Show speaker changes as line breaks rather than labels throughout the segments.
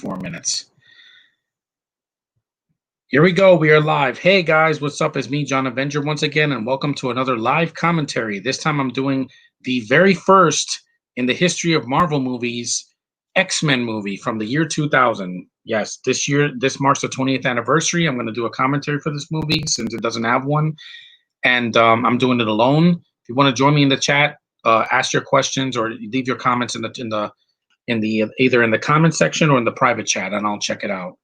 minutes. Here we go. We are live. Hey guys, what's up? It's me, John Avenger, once again, and welcome to another live commentary. This time I'm doing the very first in the history of Marvel movies X-Men movie from the year 2000. Yes, this marks the 20th anniversary. I'm going to do a commentary for this movie since it doesn't have one, and I'm doing it alone. If you want to join me in the chat, ask your questions or leave your comments in the either in the comment section or in the private chat, and I'll check it out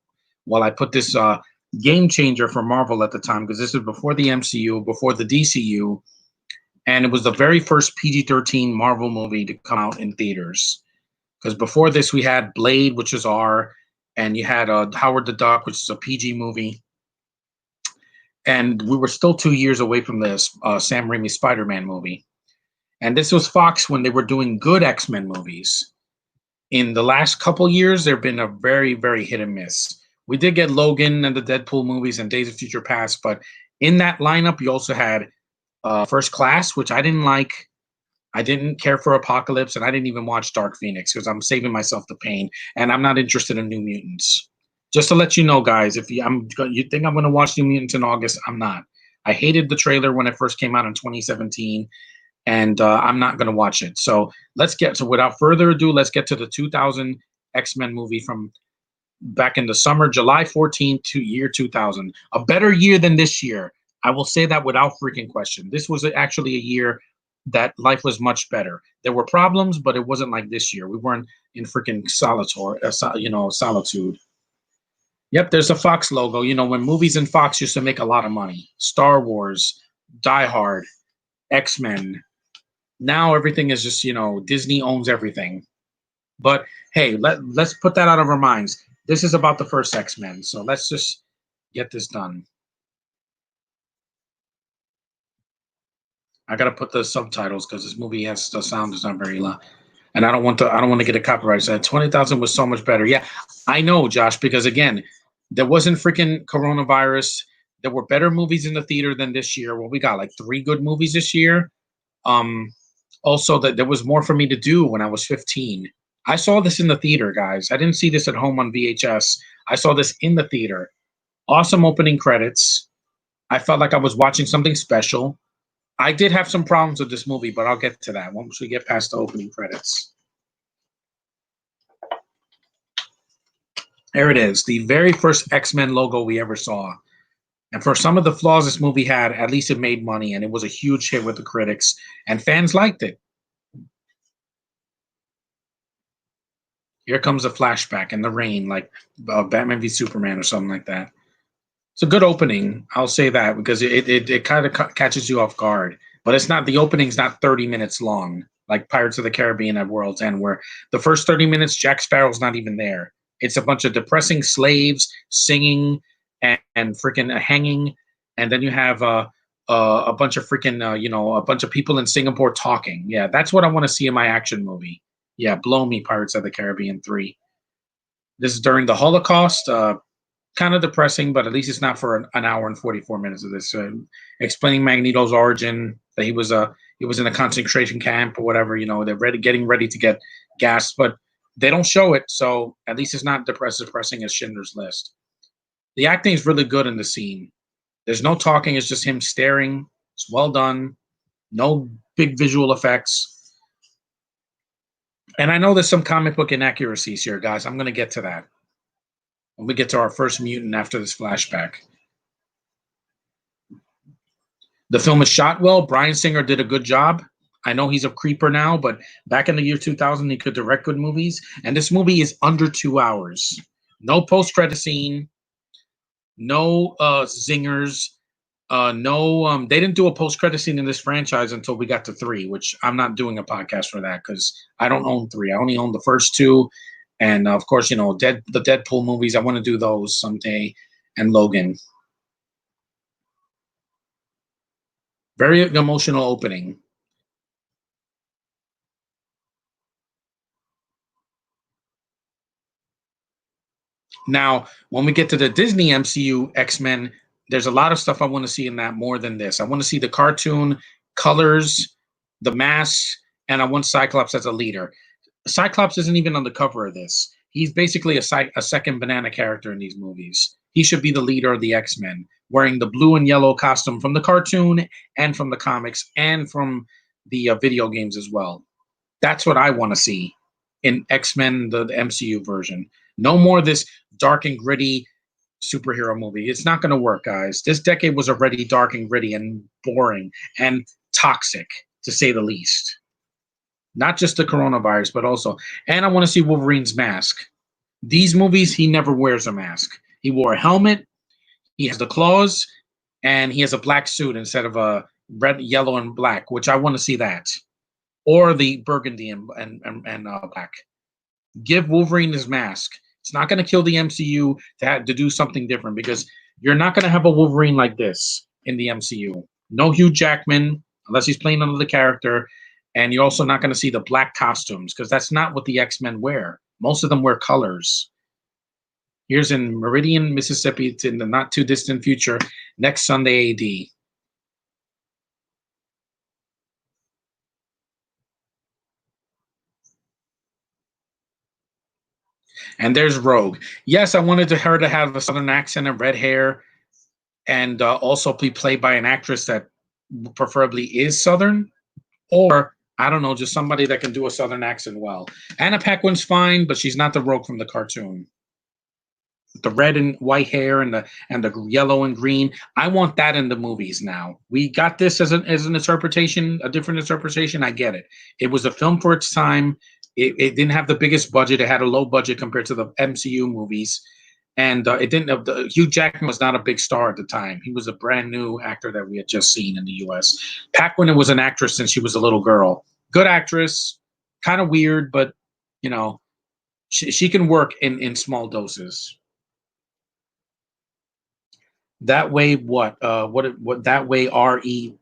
while I put this game changer for Marvel at the time, because this is before the MCU, before the DCU, and it was the very first PG-13 Marvel movie to come out in theaters. Because before this, we had Blade, which is R, and you had Howard the Duck, which is a PG movie. And we were still 2 years away from this Sam Raimi Spider-Man movie. And this was Fox when they were doing good X-Men movies. In the last couple years, they've been a very, very hit and miss. We did get Logan and the Deadpool movies and Days of Future Past, but in that lineup, you also had First Class, which I didn't like. I didn't care for Apocalypse, and I didn't even watch Dark Phoenix because I'm saving myself the pain, and I'm not interested in New Mutants. Just to let you know, guys, if you think I'm going to watch New Mutants in August, I'm not. I hated the trailer when it first came out in 2017, and I'm not going to watch it. So let's get to, without further ado, let's get to the 2000 X-Men movie from back in the summer, July 14th to year 2000. A better year than this year. I will say that without freaking question. This was actually a year that life was much better. There were problems, but it wasn't like this year. We weren't in freaking solitude. Yep, there's a Fox logo. You know, when movies in Fox used to make a lot of money. Star Wars, Die Hard, X-Men. Now everything is just, Disney owns everything. But hey, let's put that out of our minds. This is about the first X-Men, so let's just get this done. I gotta put the subtitles because this movie has the sound is not very loud, and I don't want to get a copyright. So 20,000 was so much better. Yeah, I know, Josh, because again, there wasn't freaking coronavirus. There were better movies in the theater than this year. Well, we got like 3 good movies this year. Also, that there was more for me to do when I was 15. I saw this in the theater, guys. I didn't see this at home on VHS. I saw this in the theater. Awesome opening credits. I felt like I was watching something special. I did have some problems with this movie, but I'll get to that once we get past the opening credits. There it is, the very first X-Men logo we ever saw. And for some of the flaws this movie had, at least it made money, and it was a huge hit with the critics, and fans liked it. Here comes a flashback in the rain, like Batman v Superman or something like that. It's a good opening, I'll say that, because it kind of catches you off guard. But it's not, the opening's not 30 minutes long, like Pirates of the Caribbean at World's End, where the first 30 minutes, Jack Sparrow's not even there. It's a bunch of depressing slaves singing and freaking hanging, and then you have a bunch of freaking, a bunch of people in Singapore talking. Yeah, that's what I want to see in my action movie. Yeah, blow me, Pirates of the Caribbean 3. This is during the Holocaust. Kind of depressing, but at least it's not for an hour and 44 minutes of this. Explaining Magneto's origin, that he was in a concentration camp or whatever. They're getting ready to get gassed, but they don't show it, so at least it's not depressing as Schindler's List. The acting is really good in the scene. There's no talking; it's just him staring. It's well done. No big visual effects. And I know there's some comic book inaccuracies here, guys. I'm going to get to that when we get to our first mutant after this flashback. The film is shot well. Bryan Singer did a good job. I know he's a creeper now, but back in the year 2000, he could direct good movies. And this movie is under 2 hours. No post-credit scene. No zingers. They didn't do a post-credit scene in this franchise until we got to 3, which I'm not doing a podcast for that because I don't own 3. I only own the first 2, and of course, the Deadpool movies. I want to do those someday, and Logan. Very emotional opening. Now, when we get to the Disney MCU X-Men, there's a lot of stuff I want to see in that more than this. I want to see the cartoon colors, the masks, and I want Cyclops as a leader. Cyclops isn't even on the cover of this. He's basically a second banana character in these movies. He should be the leader of the X-Men, wearing the blue and yellow costume from the cartoon and from the comics and from the video games as well. That's what I want to see in X-Men, the MCU version. No more this dark and gritty superhero movie. It's not going to work, guys. This decade was already dark and gritty and boring and toxic, to say the least. Not just the coronavirus, but also. And I want to see Wolverine's mask. These movies, he never wears a mask. He wore a helmet, he has the claws, and he has a black suit instead of a red, yellow, and black, which I want to see that. Or the burgundy and black. Give Wolverine his mask. It's not going to kill the MCU to do something different, because you're not going to have a Wolverine like this in the MCU. No Hugh Jackman, unless he's playing another character. And you're also not going to see the black costumes, because that's not what the X-Men wear. Most of them wear colors. Here's in Meridian, Mississippi. It's in the not too distant future, next Sunday AD. And there's Rogue. Yes, I wanted her to have a Southern accent and red hair, and also be played by an actress that preferably is Southern, or I don't know, just somebody that can do a Southern accent well. Anna Paquin's fine, but she's not the Rogue from the cartoon. The red and white hair and the yellow and green. I want that in the movies now. We got this as an interpretation, a different interpretation. I get it. It was a film for its time. It didn't have the biggest budget. It had a low budget compared to the MCU movies. And it didn't have Hugh Jackman was not a big star at the time. He was a brand new actor that we had just seen in the US. Paquin was an actress since she was a little girl. Good actress, kind of weird, but you know, she can work in small doses. That way, what that way REE?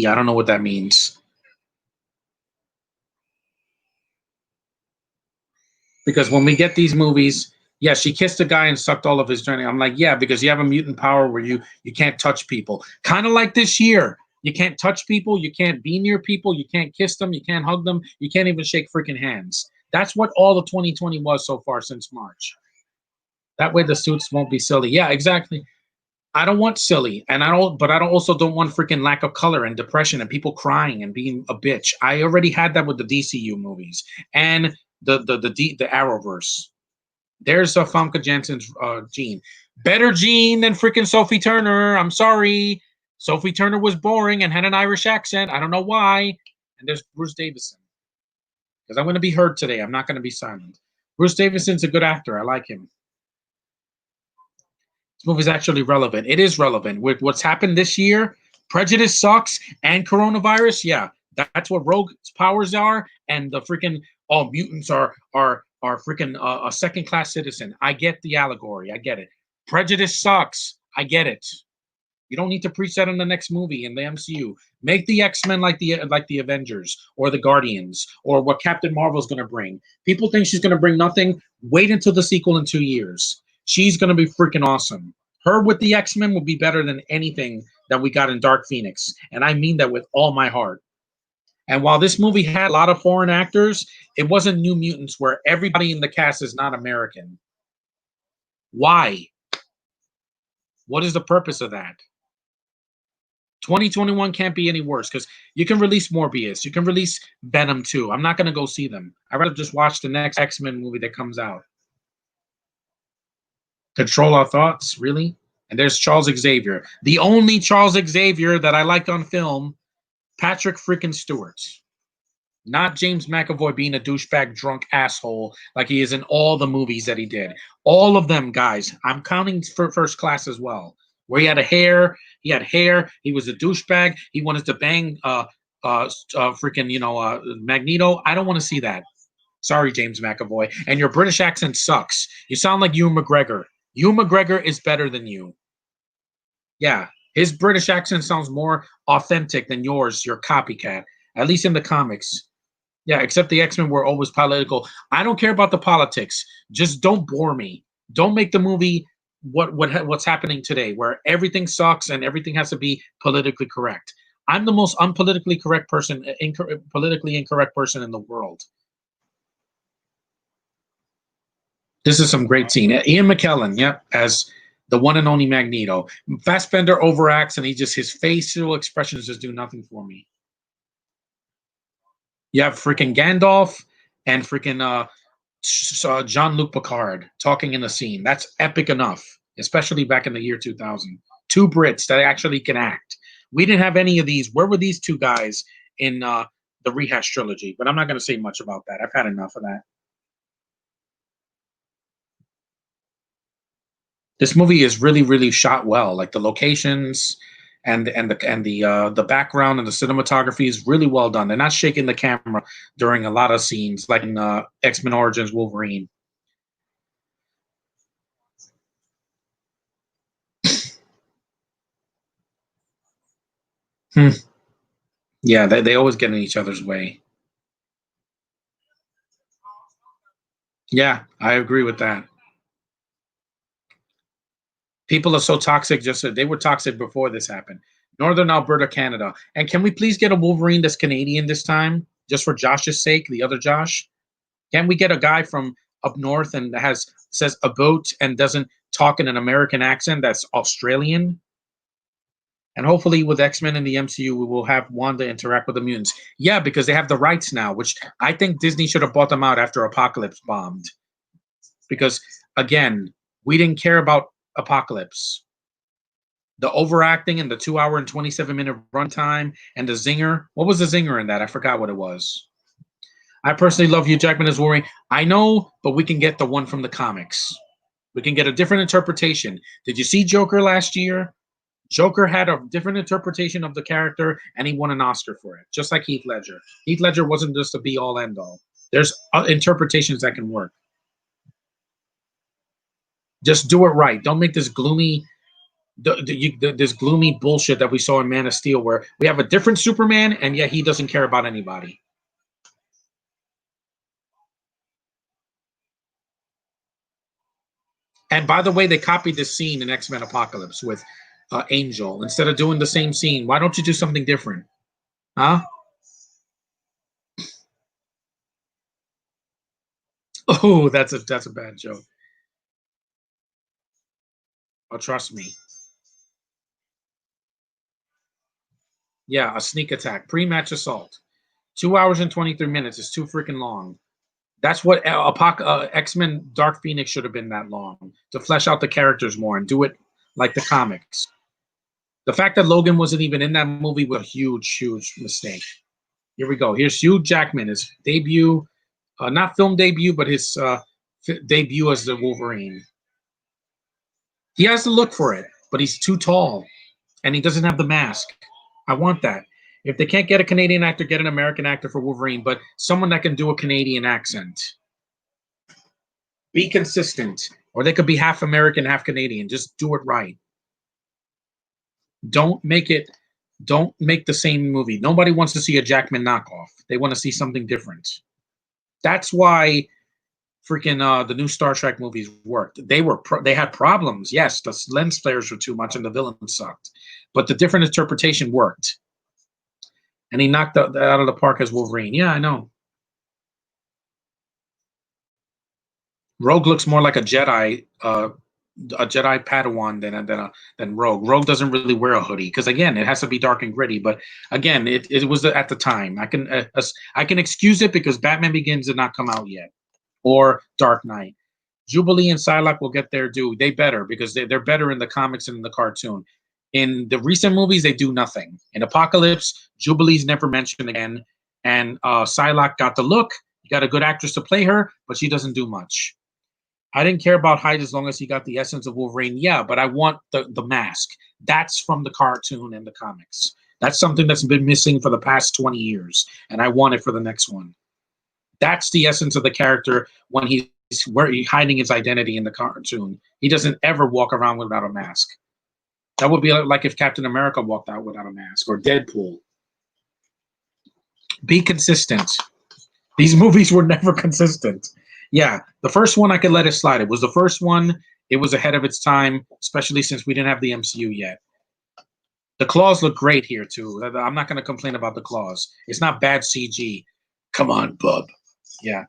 I don't know what that means. Because when we get these movies, yeah, she kissed a guy and sucked all of his journey. I'm like, yeah, because you have a mutant power where you can't touch people. Kind of like this year. You can't touch people, you can't be near people, you can't kiss them, you can't hug them, you can't even shake freaking hands. That's what all of 2020 was so far since March. That way the suits won't be silly. Yeah, exactly. I don't want silly, and I don't also don't want freaking lack of color and depression and people crying and being a bitch. I already had that with the DCU movies and the Arrowverse. There's Famke Janssen's Jean. Better Jean than freaking Sophie Turner. I'm sorry. Sophie Turner was boring and had an Irish accent. I don't know why. And there's Bruce Davison. Because I'm going to be heard today. I'm not going to be silent. Bruce Davison's a good actor. I like him. This movie's actually relevant. It is relevant. With what's happened this year, prejudice sucks, and coronavirus, yeah. That's what Rogue's powers are, and the freaking all mutants are freaking a second class citizen. I get the allegory. I get it. Prejudice sucks. I get it. You don't need to preach that in the next movie in the MCU. Make the X-Men like the Avengers or the Guardians or what Captain Marvel's going to bring. People think she's going to bring nothing. Wait until the sequel in 2 years. She's going to be freaking awesome. Her with the X-Men will be better than anything that we got in Dark Phoenix, and I mean that with all my heart. And while this movie had a lot of foreign actors, it wasn't New Mutants where everybody in the cast is not American. Why? What is the purpose of that? 2021 can't be any worse because you can release Morbius. You can release Venom 2. I'm not going to go see them. I'd rather just watch the next X-Men movie that comes out. Control Our Thoughts? Really? And there's Charles Xavier. The only Charles Xavier that I like on film, Patrick freaking Stewart. Not James McAvoy being a douchebag drunk asshole like he is in all the movies that he did. All of them, guys. I'm counting for First Class as well. Where he had hair, he was a douchebag, he wanted to bang freaking, Magneto. I don't want to see that. Sorry, James McAvoy. And your British accent sucks. You sound like Ewan McGregor. Ewan McGregor is better than you. Yeah, his British accent sounds more authentic than yours, your copycat. At least in the comics. Yeah, except the X-Men were always political. I don't care about the politics. Just don't bore me. Don't make the movie what's happening today, where everything sucks and everything has to be politically correct. I'm the most unpolitically correct person, politically incorrect person in the world. This is some great scene. Ian McKellen, yep, as the one and only Magneto. Fassbender overacts, and his facial expressions just do nothing for me. You have freaking Gandalf and freaking Jean-Luc Picard talking in the scene. That's epic enough, especially back in the year 2000. Two Brits that actually can act. We didn't have any of these. Where were these two guys in the rehash trilogy? But I'm not going to say much about that. I've had enough of that. This movie is really, really shot well. Like the locations and the background and the cinematography is really well done. They're not shaking the camera during a lot of scenes, like in X-Men Origins Wolverine. Yeah, they always get in each other's way. Yeah, I agree with that. People are so toxic. They were toxic before this happened. Northern Alberta, Canada. And can we please get a Wolverine that's Canadian this time, just for Josh's sake, the other Josh? Can we get a guy from up north and says a boat and doesn't talk in an American accent that's Australian? And hopefully, with X-Men in the MCU, we will have Wanda interact with the mutants. Yeah, because they have the rights now, which I think Disney should have bought them out after Apocalypse bombed. Because again, we didn't care about Apocalypse. The overacting and the 2 hour and 27 minute runtime and the zinger. What was the zinger in that? I forgot what it was. I personally love Hugh Jackman as Wolverine. I know, but we can get the one from the comics. We can get a different interpretation. Did you see Joker last year? Joker had a different interpretation of the character, and he won an Oscar for it, just like Heath Ledger. Heath Ledger wasn't just a be-all, end-all. There's interpretations that can work. Just do it right. Don't make this gloomy this gloomy bullshit that we saw in Man of Steel, where we have a different Superman, and yet he doesn't care about anybody. And by the way, they copied this scene in X-Men Apocalypse with Angel. Instead of doing the same scene, why don't you do something different? Huh? Oh, that's a bad joke. Oh, trust me. Yeah, a sneak attack, pre-match assault. 2 hours and 23 minutes is too freaking long. That's what X-Men Dark Phoenix should have been that long, to flesh out the characters more and do it like the comics. The fact that Logan wasn't even in that movie was a huge, huge mistake. Here we go. Here's Hugh Jackman, his debut, not film debut, but his debut as the Wolverine. He has to look for it, but he's too tall, and he doesn't have the mask. I want that. If they can't get a Canadian actor, get an American actor for Wolverine, but someone that can do a Canadian accent. Be consistent, or they could be half American, half Canadian. Just do it right. Don't make the same movie. Nobody wants to see a Jackman knockoff. They want to see something different. That's why freaking the new Star Trek movies worked. They had problems. Yes, the lens flares were too much and the villain sucked, but the different interpretation worked. And he knocked that out of the park as Wolverine. Yeah, I know. Rogue looks more like a Jedi Padawan than Rogue. Rogue doesn't really wear a hoodie because again, it has to be dark and gritty. But again, it was at the time. I can excuse it because Batman Begins did not come out yet, or Dark Knight. Jubilee and Psylocke will get their due. They better because they're better in the comics and in the cartoon. In the recent movies, they do nothing. In Apocalypse, Jubilee's never mentioned again, and Psylocke got the look. You got a good actress to play her, but she doesn't do much. I didn't care about Hyde as long as he got the essence of Wolverine. Yeah, but I want the mask. That's from the cartoon and the comics. That's something that's been missing for the past 20 years, and I want it for the next one. That's the essence of the character when he's hiding his identity in the cartoon. He doesn't ever walk around without a mask. That would be like if Captain America walked out without a mask, or Deadpool. Be consistent. These movies were never consistent. Yeah, the first one I could let it slide. It was the first one. It was ahead of its time, especially since we didn't have the MCU yet. The claws look great here, too. I'm not going to complain about the claws. It's not bad CG. Come on, bub. Yeah.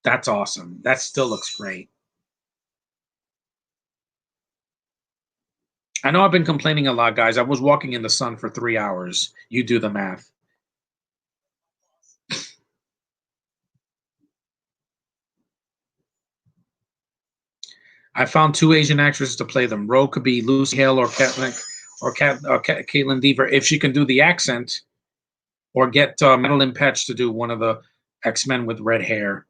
That's awesome. That still looks great. I know I've been complaining a lot, guys. I was walking in the sun for 3 hours. You do the math. I found two Asian actresses to play them. Rogue could be Lucy Hale or Caitlin Dever if she can do the accent, or get Madeline Petch to do one of the X-Men with red hair.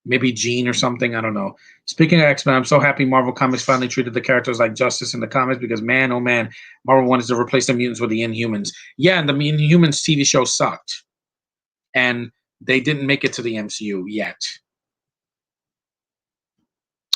Maybe Jean or something. I don't know. Speaking of X-Men, I'm so happy Marvel Comics finally treated the characters like justice in the comics, because man, oh man, Marvel wanted to replace the mutants with the Inhumans. Yeah, and the Inhumans TV show sucked. And they didn't make it to the MCU yet.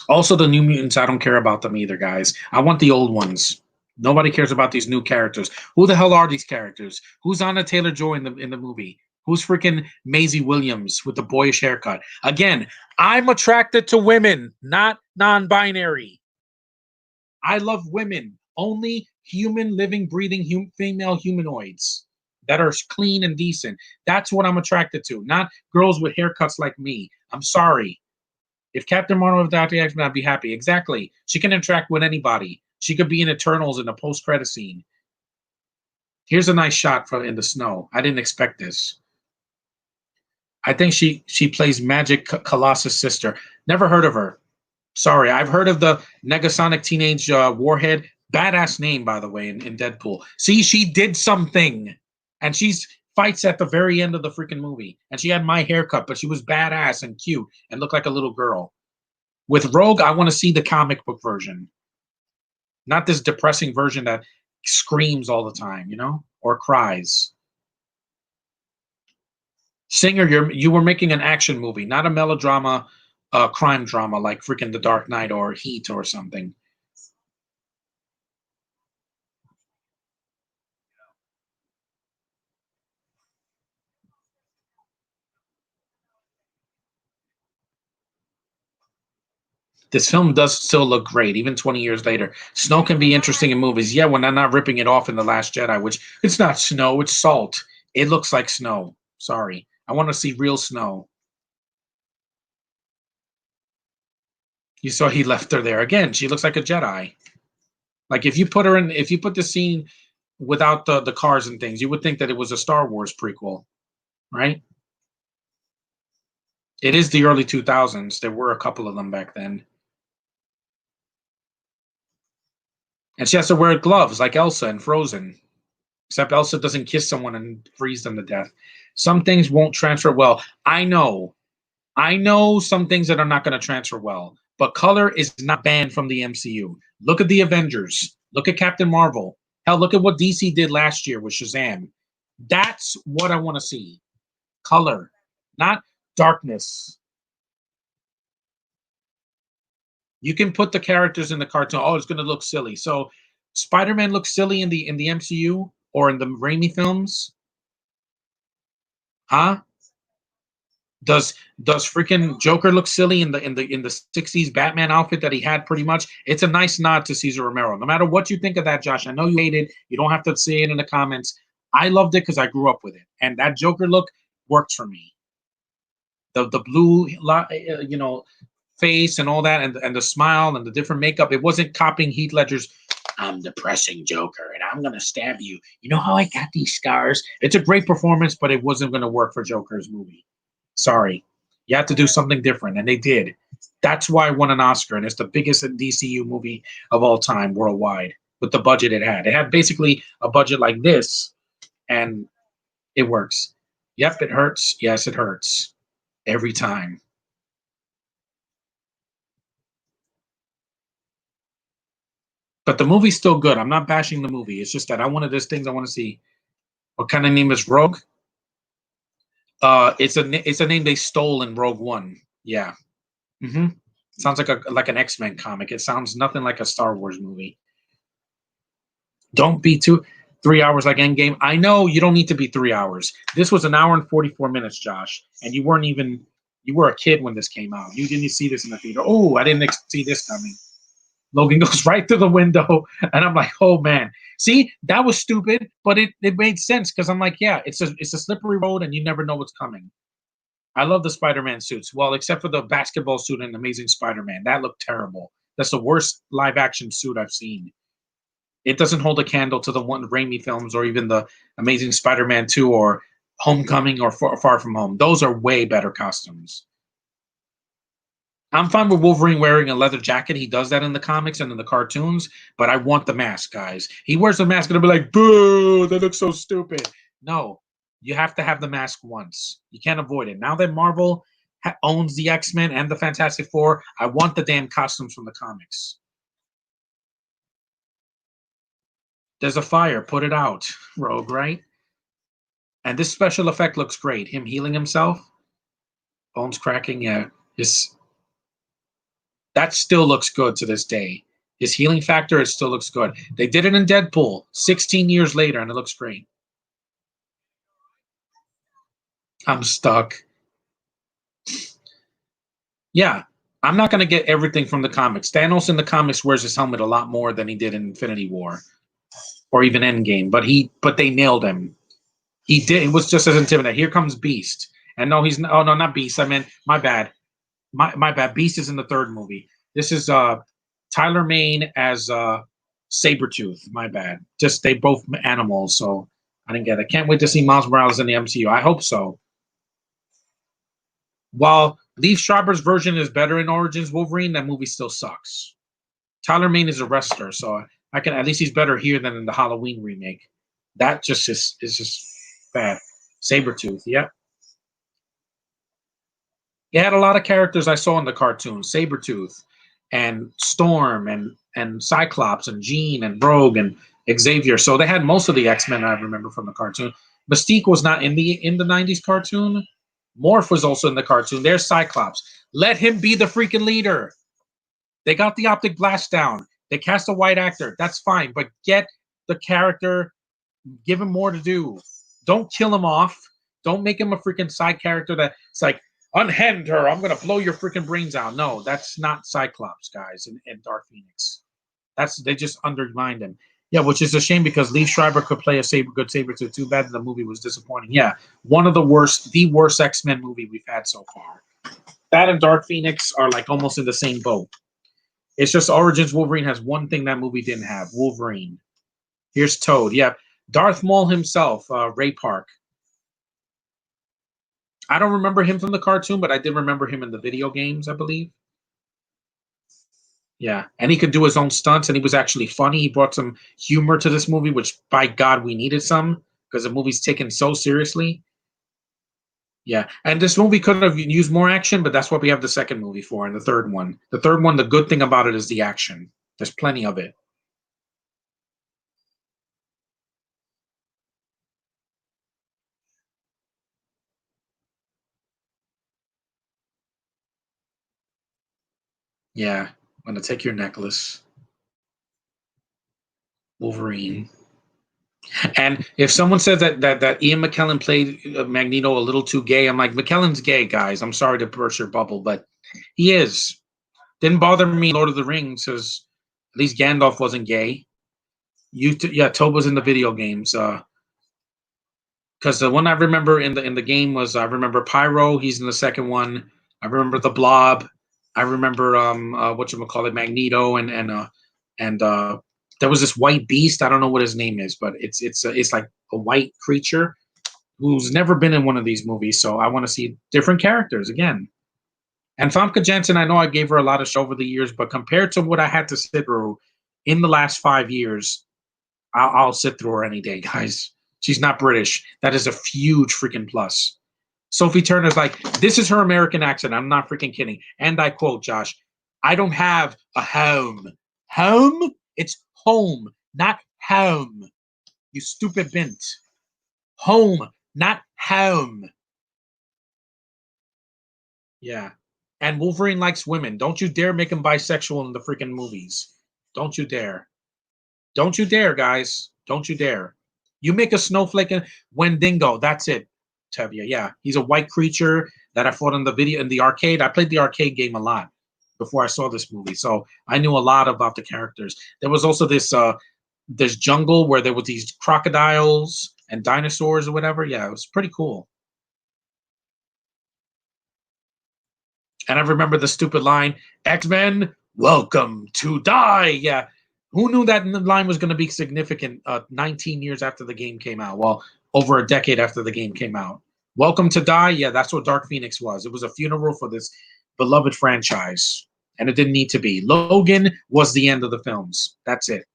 Also, the New Mutants, I don't care about them either, guys. I want the old ones. Nobody cares about these new characters. Who the hell are these characters? Who's Anna Taylor-Joy in the movie? Who's freaking Maisie Williams with the boyish haircut? Again, I'm attracted to women, not non-binary. I love women. Only human, living, breathing female humanoids that are clean and decent. That's what I'm attracted to, not girls with haircuts like me. I'm sorry. If Captain Marvel without the X-Men, I'd be happy. Exactly. She can interact with anybody. She could be in Eternals in a post-credit scene. Here's a nice shot from in the snow. I didn't expect this. I think she plays Magic Colossus' sister. Never heard of her. Sorry, I've heard of the Negasonic Teenage Warhead. Badass name, by the way, in Deadpool. See, she did something. And she's fights at the very end of the freaking movie. And she had my haircut, but she was badass and cute and looked like a little girl. With Rogue, I want to see the comic book version. Not this depressing version that screams all the time, or cries. Singer, you were making an action movie, not a melodrama, crime drama like freaking The Dark Knight or Heat or something. This film does still look great, even 20 years later. Snow can be interesting in movies. Yeah, when I'm not ripping it off in The Last Jedi, which it's not snow, it's salt. It looks like snow. Sorry. I want to see real snow. You saw he left her there. Again, she looks like a Jedi. Like if you put the scene without the cars and things, you would think that it was a Star Wars prequel, right? It is the early 2000s. There were a couple of them back then. And she has to wear gloves like Elsa in Frozen. Except Elsa doesn't kiss someone and freeze them to death. Some things won't transfer well. I know some things that are not going to transfer well. But color is not banned from the MCU. Look at the Avengers. Look at Captain Marvel. Hell, look at what DC did last year with Shazam. That's what I want to see. Color, not darkness. You can put the characters in the cartoon. Oh, it's going to look silly. So Spider-Man looks silly in the MCU or in the Raimi films? Huh? Does freaking Joker look silly in the 60s Batman outfit that he had pretty much? It's a nice nod to Cesar Romero. No matter what you think of that, Josh, I know you hate it. You don't have to say it in the comments. I loved it because I grew up with it. And that Joker look worked for me. The blue face and all that, and the smile and the different makeup. It wasn't copying Heath Ledger's "I'm depressing Joker and I'm gonna stab you. You know how I got these scars?" It's a great performance, but it wasn't gonna work for Joker's movie. Sorry. You have to do something different, and they did. That's why it won an Oscar, and it's the biggest DCU movie of all time worldwide with the budget it had. It had basically a budget like this, and it works. Yep, it hurts. Yes, it hurts. Every time. But the movie's still good. I'm not bashing the movie. It's just that I wanted those things I want to see. What kind of name is Rogue? It's a name they stole in Rogue One. Yeah. Mm-hmm. Sounds like an X-Men comic. It sounds nothing like a Star Wars movie. Don't be 3 hours like Endgame. I know you don't need to be 3 hours. This was an hour and 44 minutes, Josh, and you were a kid when this came out. You didn't see this in the theater. Oh, I didn't see this coming. Logan goes right through the window, and I'm like, oh man. See, that was stupid, but it made sense because I'm like, yeah, it's a slippery road, and you never know what's coming. I love the Spider-Man suits. Well, except for the basketball suit in Amazing Spider-Man. That looked terrible. That's the worst live-action suit I've seen. It doesn't hold a candle to the one Raimi films or even the Amazing Spider-Man 2 or Homecoming or Far From Home. Those are way better costumes. I'm fine with Wolverine wearing a leather jacket. He does that in the comics and in the cartoons, but I want the mask, guys. He wears the mask and I'll be like, boo, that looks so stupid. No, you have to have the mask once. You can't avoid it. Now that Marvel owns the X-Men and the Fantastic Four, I want the damn costumes from the comics. There's a fire. Put it out, Rogue, right? And this special effect looks great. Him healing himself, bones cracking. Yeah, that still looks good to this day. His healing factor, it still looks good. They did it in Deadpool 16 years later, and it looks great. I'm stuck. Yeah, I'm not going to get everything from the comics. Thanos in the comics wears his helmet a lot more than he did in Infinity War or even Endgame, but they nailed him. He did. It was just as intimidating. Here comes Beast. And no, he's oh no, not Beast. I mean, my bad. My bad. Beast is in the third movie. This is Tyler Mane as Sabretooth. My bad. Just they both animals, so I didn't get it. Can't wait to see Miles Morales in the MCU. I hope so. While Liev Schreiber's version is better in Origins Wolverine, that movie still sucks. Tyler Mane is a wrestler, so I can at least he's better here than in the Halloween remake. That just is just bad. Sabretooth, yep. It had a lot of characters I saw in the cartoon. Sabretooth and Storm and Cyclops and Jean and Rogue and Xavier. So they had most of the X-Men I remember from the cartoon. Mystique was not in the 90s cartoon. Morph was also in the cartoon. There's Cyclops. Let him be the freaking leader. They got the optic blast down. They cast a white actor. That's fine, but get the character, give him more to do. Don't kill him off. Don't make him a freaking side character that's like, unhand her, I'm going to blow your freaking brains out. No, that's not Cyclops, guys, and Dark Phoenix. They just undermined him. Yeah, which is a shame because Liev Schreiber could play a good Sabretooth. Too bad the movie was disappointing. Yeah, the worst X-Men movie we've had so far. That and Dark Phoenix are like almost in the same boat. It's just Origins Wolverine has one thing that movie didn't have. Wolverine. Here's Toad. Yeah, Darth Maul himself, Ray Park. I don't remember him from the cartoon, but I did remember him in the video games, I believe. Yeah, and he could do his own stunts, and he was actually funny. He brought some humor to this movie, which, by God, we needed some, because the movie's taken so seriously. Yeah, and this movie could have used more action, but that's what we have the second movie for, and the third one. The third one, the good thing about it is the action. There's plenty of it. Yeah, I'm going to take your necklace. Wolverine. And if someone says that Ian McKellen played Magneto a little too gay, I'm like, McKellen's gay, guys. I'm sorry to burst your bubble, but he is. Didn't bother me in Lord of the Rings because at least Gandalf wasn't gay. Tob was in the video games. Because the one I remember in the game was I remember Pyro. He's in the second one. I remember the Blob. I remember whatchamacallit, Magneto and there was this white beast. I don't know what his name is, but it's like a white creature who's never been in one of these movies. So I want to see different characters again. And Famke Janssen, I know I gave her a lot of show over the years, but compared to what I had to sit through in the last 5 years, I'll sit through her any day, guys. She's not British. That is a huge freaking plus. Sophie Turner's like, this is her American accent. I'm not freaking kidding. And I quote, Josh, I don't have a home. Home? It's home, not home. You stupid bint. Home, not home. Yeah. And Wolverine likes women. Don't you dare make him bisexual in the freaking movies. Don't you dare. Don't you dare, guys. Don't you dare. You make a snowflake and Wendigo. That's it, Tevya. Yeah. He's a white creature that I fought in the arcade. I played the arcade game a lot before I saw this movie. So I knew a lot about the characters. There was also this jungle where there were these crocodiles and dinosaurs or whatever. Yeah, it was pretty cool. And I remember the stupid line, X-Men, welcome to die. Yeah. Who knew that line was going to be significant 19 years after the game came out? Well, over a decade after the game came out. Welcome to die. Yeah, that's what Dark Phoenix was. It was a funeral for this beloved franchise. And it didn't need to be. Logan was the end of the films. That's it.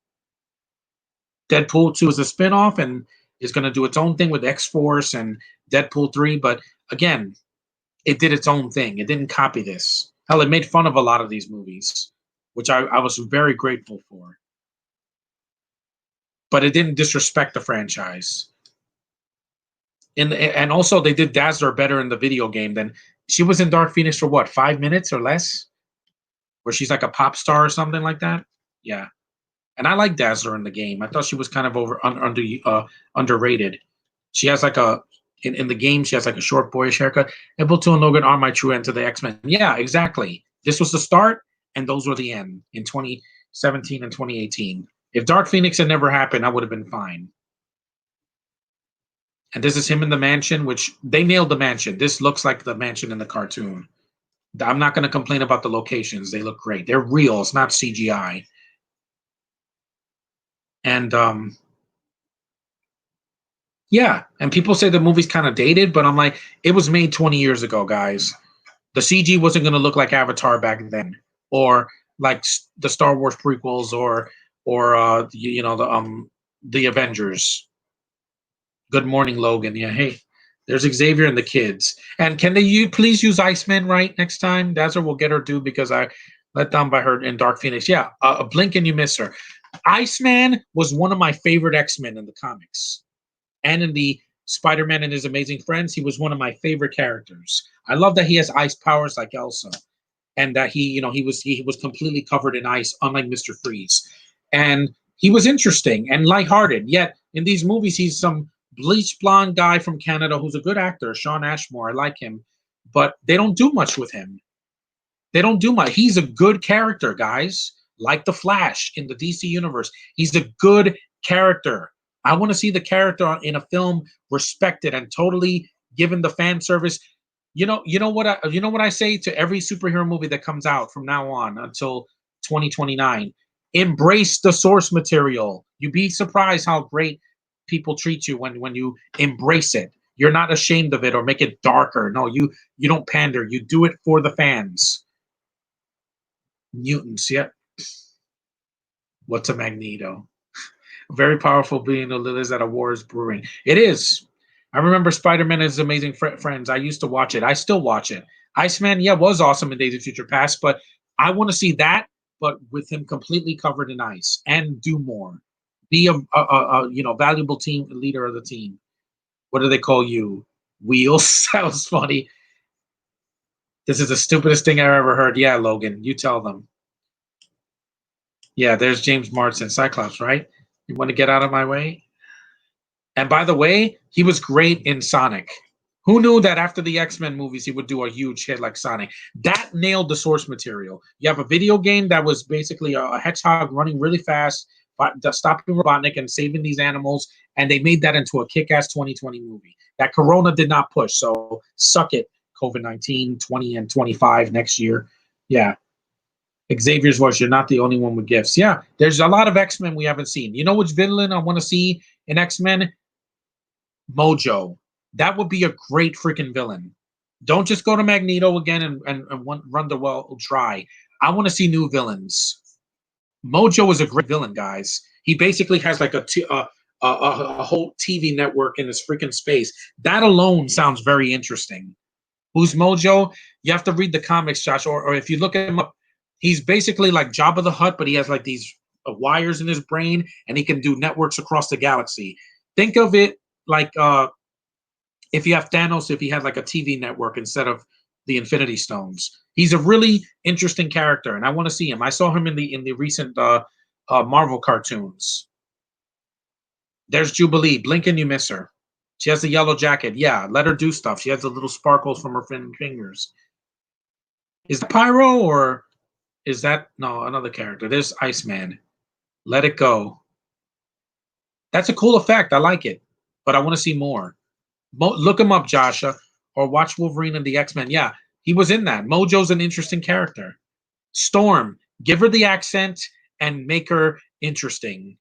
Deadpool 2 is a spinoff and is going to do its own thing with X-Force and Deadpool 3. But again, it did its own thing. It didn't copy this. Hell, it made fun of a lot of these movies, which I was very grateful for. But it didn't disrespect the franchise. And also, they did Dazzler better in the video game than she was in Dark Phoenix for what, 5 minutes or less? Where she's like a pop star or something like that? Yeah. And I like Dazzler in the game. I thought she was kind of underrated. She has like in the game, she has like a short boyish haircut. And Platoon and Logan are my true end to the X-Men. Yeah, exactly. This was the start, and those were the end in 2017 and 2018. If Dark Phoenix had never happened, I would have been fine. And this is him in the mansion, which they nailed the mansion. This looks like the mansion in the cartoon. I'm not going to complain about the locations. They look great. They're real. It's not CGI. And yeah, and people say the movie's kind of dated, but I'm like, it was made 20 years ago, guys. The CG wasn't going to look like Avatar back then, or like the Star Wars prequels, or the Avengers. Good morning, Logan. Yeah, hey, there's Xavier and the kids. And can you please use Iceman right next time? That's what we'll get her due because I let down by her in Dark Phoenix. Yeah, a blink and you miss her. Iceman was one of my favorite X-Men in the comics. And in the Spider-Man and His Amazing Friends, he was one of my favorite characters. I love that he has ice powers like Elsa, and that he was completely covered in ice, unlike Mr. Freeze. And he was interesting and lighthearted. Yet in these movies, he's some bleach blonde guy from Canada who's a good actor, Sean Ashmore. I like him, but they don't do much with him. They don't do much. He's a good character, guys. Like the Flash in the DC universe, he's a good character. I want to see the character in a film respected and totally given the fan service. You know what I say to every superhero movie that comes out from now on until 2029. Embrace the source material. You'd be surprised how great people treat you when you embrace it. You're not ashamed of it or make it darker. No, you don't pander. You do it for the fans. Mutants, yeah. What's a Magneto? Very powerful being that lives at a war is brewing. It is. I remember Spider-Man and His Amazing Friends. I used to watch it. I still watch it. Iceman, yeah, was awesome in Days of Future Past, but I want to see that, but with him completely covered in ice and do more. Be a valuable team leader of the team. What do they call you? Wheels. That was funny. This is the stupidest thing I've ever heard. Yeah, Logan, you tell them. Yeah, there's James Marsden, Cyclops, right? You want to get out of my way? And by the way, he was great in Sonic. Who knew that after the X-Men movies, he would do a huge hit like Sonic? That nailed the source material. You have a video game that was basically a hedgehog running really fast, stopping Robotnik and saving these animals, and they made that into a kick-ass 2020 movie. That Corona did not push, so suck it, COVID-19, 20 and 25 next year. Yeah. Xavier's voice, you're not the only one with gifts. Yeah, there's a lot of X-Men we haven't seen. You know which villain I want to see in X-Men? Mojo. That would be a great freaking villain. Don't just go to Magneto again and run the well dry. I want to see new villains. Mojo is a great villain, guys. He basically has like a whole TV network in this freaking space. That alone sounds very interesting. Who's Mojo? You have to read the comics, Josh, or if you look him up, he's basically like Jabba the Hutt, but he has like these wires in his brain, and he can do networks across the galaxy. Think of it like if you have Thanos, if he had like a TV network instead of the Infinity Stones. He's a really interesting character, and I want to see him. I saw him in the recent Marvel cartoons. There's Jubilee. Blink and you miss her. She has the yellow jacket. Yeah, let her do stuff. She has the little sparkles from her fingers. Is that Pyro or is that no another character? There's Iceman. Let it go. That's a cool effect. I like it, but I want to see more. Look him up, Joshua, or watch Wolverine and the X-Men. Yeah, He was in that. Mojo's an interesting character. Storm, give her the accent and make her interesting.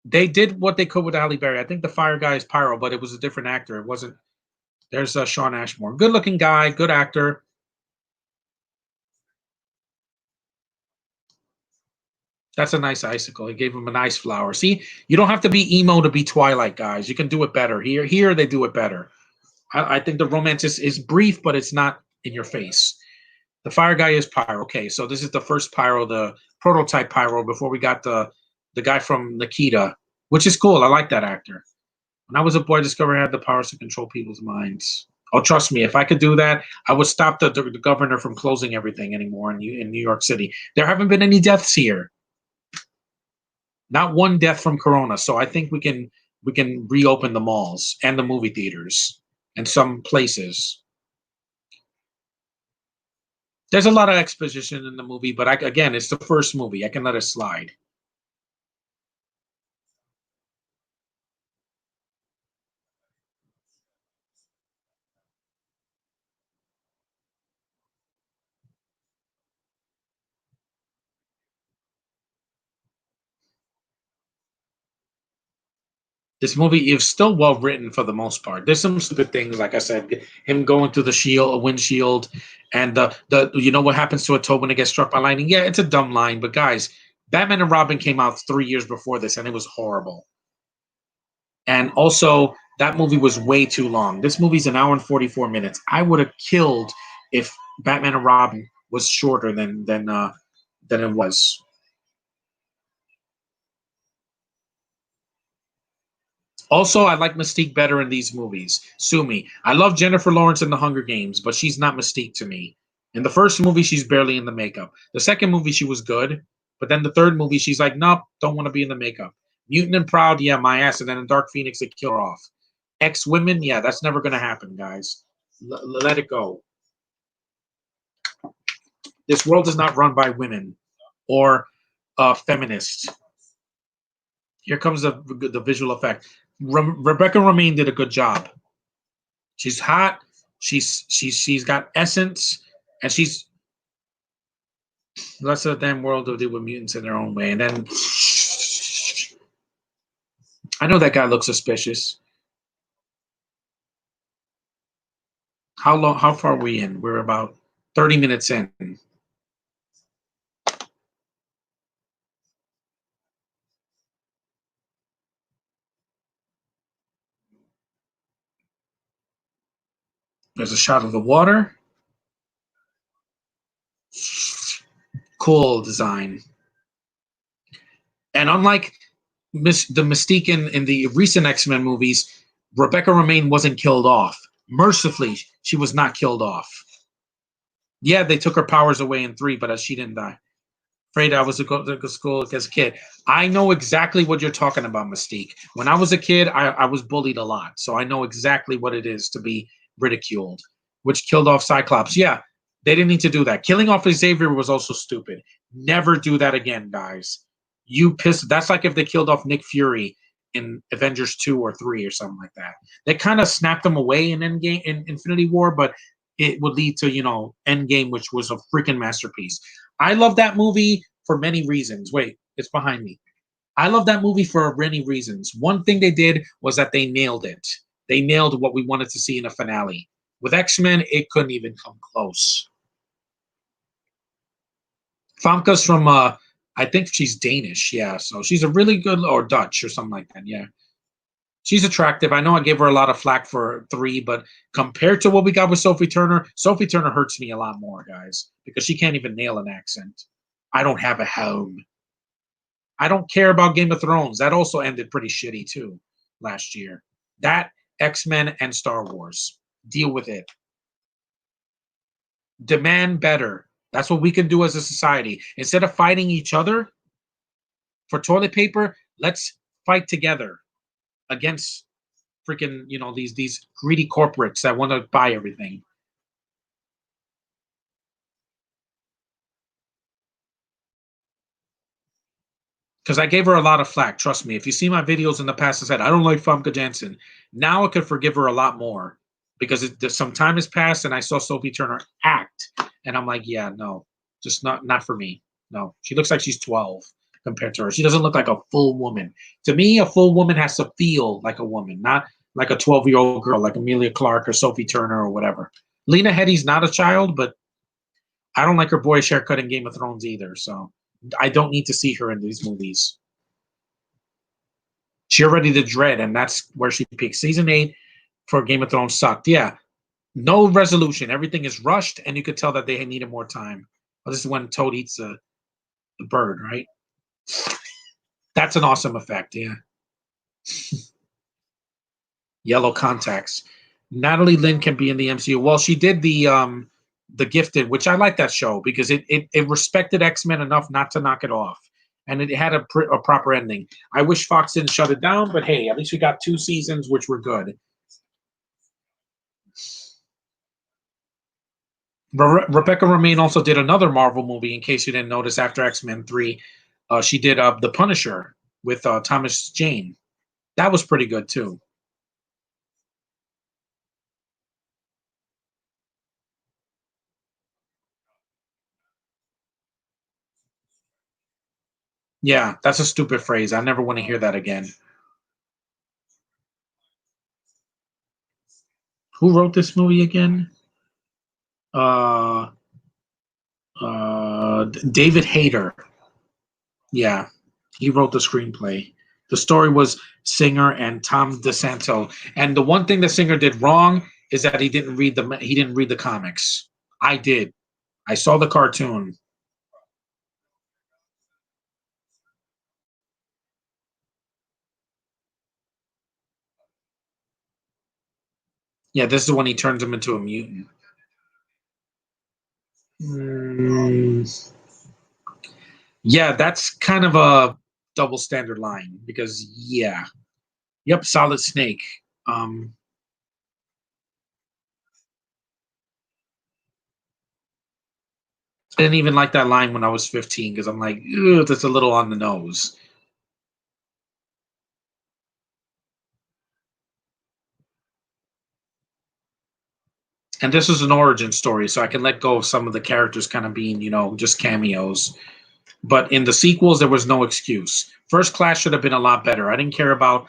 They did what they could with Halle Berry. I think the fire guy is Pyro, but it was a different actor. It wasn't. There's Sean Ashmore. Good looking guy, good actor. That's a nice icicle. He gave him a nice flower. See, you don't have to be emo to be Twilight, guys. You can do it better. Here they do it better. I think the romance is brief, but it's not in your face. The fire guy is Pyro. Okay, so this is the first Pyro, the prototype Pyro, before we got the guy from Nikita, which is cool. I like that actor. When I was a boy, I discovered I had the powers to control people's minds. Oh, trust me, if I could do that, I would stop the governor from closing everything anymore in New York City. There haven't been any deaths here. Not one death from Corona. So I think we can reopen the malls and the movie theaters and some places. There's a lot of exposition in the movie, but again, it's the first movie. I can let it slide. This movie is still well written for the most part. There's some stupid things, like I said, him going through the shield, a windshield, and the you know what happens to a toad when it gets struck by lightning? Yeah, it's a dumb line, but guys, Batman and Robin came out 3 years before this, and it was horrible. And also, that movie was way too long. This movie's an hour and 44 minutes. I would have killed if Batman and Robin was shorter than it was. Also, I like Mystique better in these movies. Sue me. I love Jennifer Lawrence in The Hunger Games, but she's not Mystique to me. In the first movie, she's barely in the makeup. The second movie, she was good, but then the third movie, she's like, nope, don't want to be in the makeup. Mutant and Proud, yeah, my ass. And then in Dark Phoenix, they kill her off. Ex women, yeah, that's never going to happen, guys. Let it go. This world is not run by women or feminists. Here comes the visual effect. Rebecca Romaine did a good job. She's hot. She's got essence, and she's less of a damn world to deal with mutants in their own way. And then I know that guy looks suspicious. How long? How far are we in? We're about 30 minutes in. There's a shot of the water. Cool design. And unlike the Mystique in the recent X-Men movies, Rebecca Romaine wasn't killed off. Mercifully, she was not killed off. Yeah, they took her powers away in 3, but she didn't die. Afraid I was to go to school as a kid. I know exactly what you're talking about, Mystique. When I was a kid, I was bullied a lot, so I know exactly what it is to be ridiculed, which killed off Cyclops. Yeah, they didn't need to do that. Killing off Xavier was also stupid. Never do that again, guys. You pissed. That's like if they killed off Nick Fury in Avengers 2 or 3 or something like that. They kind of snapped him away in Endgame, in Infinity War, but it would lead to, Endgame, which was a freaking masterpiece. I love that movie for many reasons. Wait, it's behind me. I love that movie for many reasons. One thing they did was that they nailed it. They nailed what we wanted to see in a finale. With X-Men, it couldn't even come close. Famke's from, I think she's Danish, yeah. So she's a really good, or Dutch or something like that, yeah. She's attractive. I know I gave her a lot of flack for 3, but compared to what we got with Sophie Turner hurts me a lot more, guys, because she can't even nail an accent. I don't have a home. I don't care about Game of Thrones. That also ended pretty shitty too last year. That, X-Men, and Star Wars. Deal with it. Demand better. That's what we can do as a society. Instead of fighting each other for toilet paper, let's fight together against freaking, these greedy corporates that want to buy everything. Because I gave her a lot of flack. Trust me. If you see my videos in the past, I said I don't like Famke Janssen. Now I could forgive her a lot more because some time has passed and I saw Sophie Turner act, and I'm like, yeah, no, just not for me. No, she looks like she's 12 compared to her. She doesn't look like a full woman. To me, a full woman has to feel like a woman, not like a 12-year-old girl like Emilia Clarke or Sophie Turner or whatever. Lena Headey's not a child, but I don't like her boyish haircut in Game of Thrones either. So I don't need to see her in these movies. She already did Dread, and that's where she peaked. Season 8 for Game of Thrones sucked. Yeah, no resolution. Everything is rushed, and you could tell that they needed more time. Well, this is when Toad eats the bird, right? That's an awesome effect. Yeah. Yellow contacts. Natalie Lynn can be in the MCU. Well, she did the Gifted, which I like that show because it respected X-Men enough not to knock it off, and it had a proper ending. I wish Fox didn't shut it down, but hey, at least we got 2 seasons, which were good. Rebecca Romijn also did another Marvel movie. In case you didn't notice, after X-Men 3, she did The Punisher with Thomas Jane. That was pretty good too. Yeah, that's a stupid phrase. I never want to hear that again. Who wrote this movie again? Uh, David Hayter. Yeah, he wrote the screenplay. The story was Singer and Tom DeSanto. And the one thing that Singer did wrong is that he didn't read the comics. I did. I saw the cartoon. Yeah, this is when he turns him into a mutant. Mm, yeah, that's kind of a double standard line because yeah, yep, Solid Snake. Um, I didn't even like that line when I was 15 because I'm like, that's a little on the nose. And this is an origin story, so I can let go of some of the characters kind of being, just cameos. But in the sequels, there was no excuse. First Class should have been a lot better. I didn't care about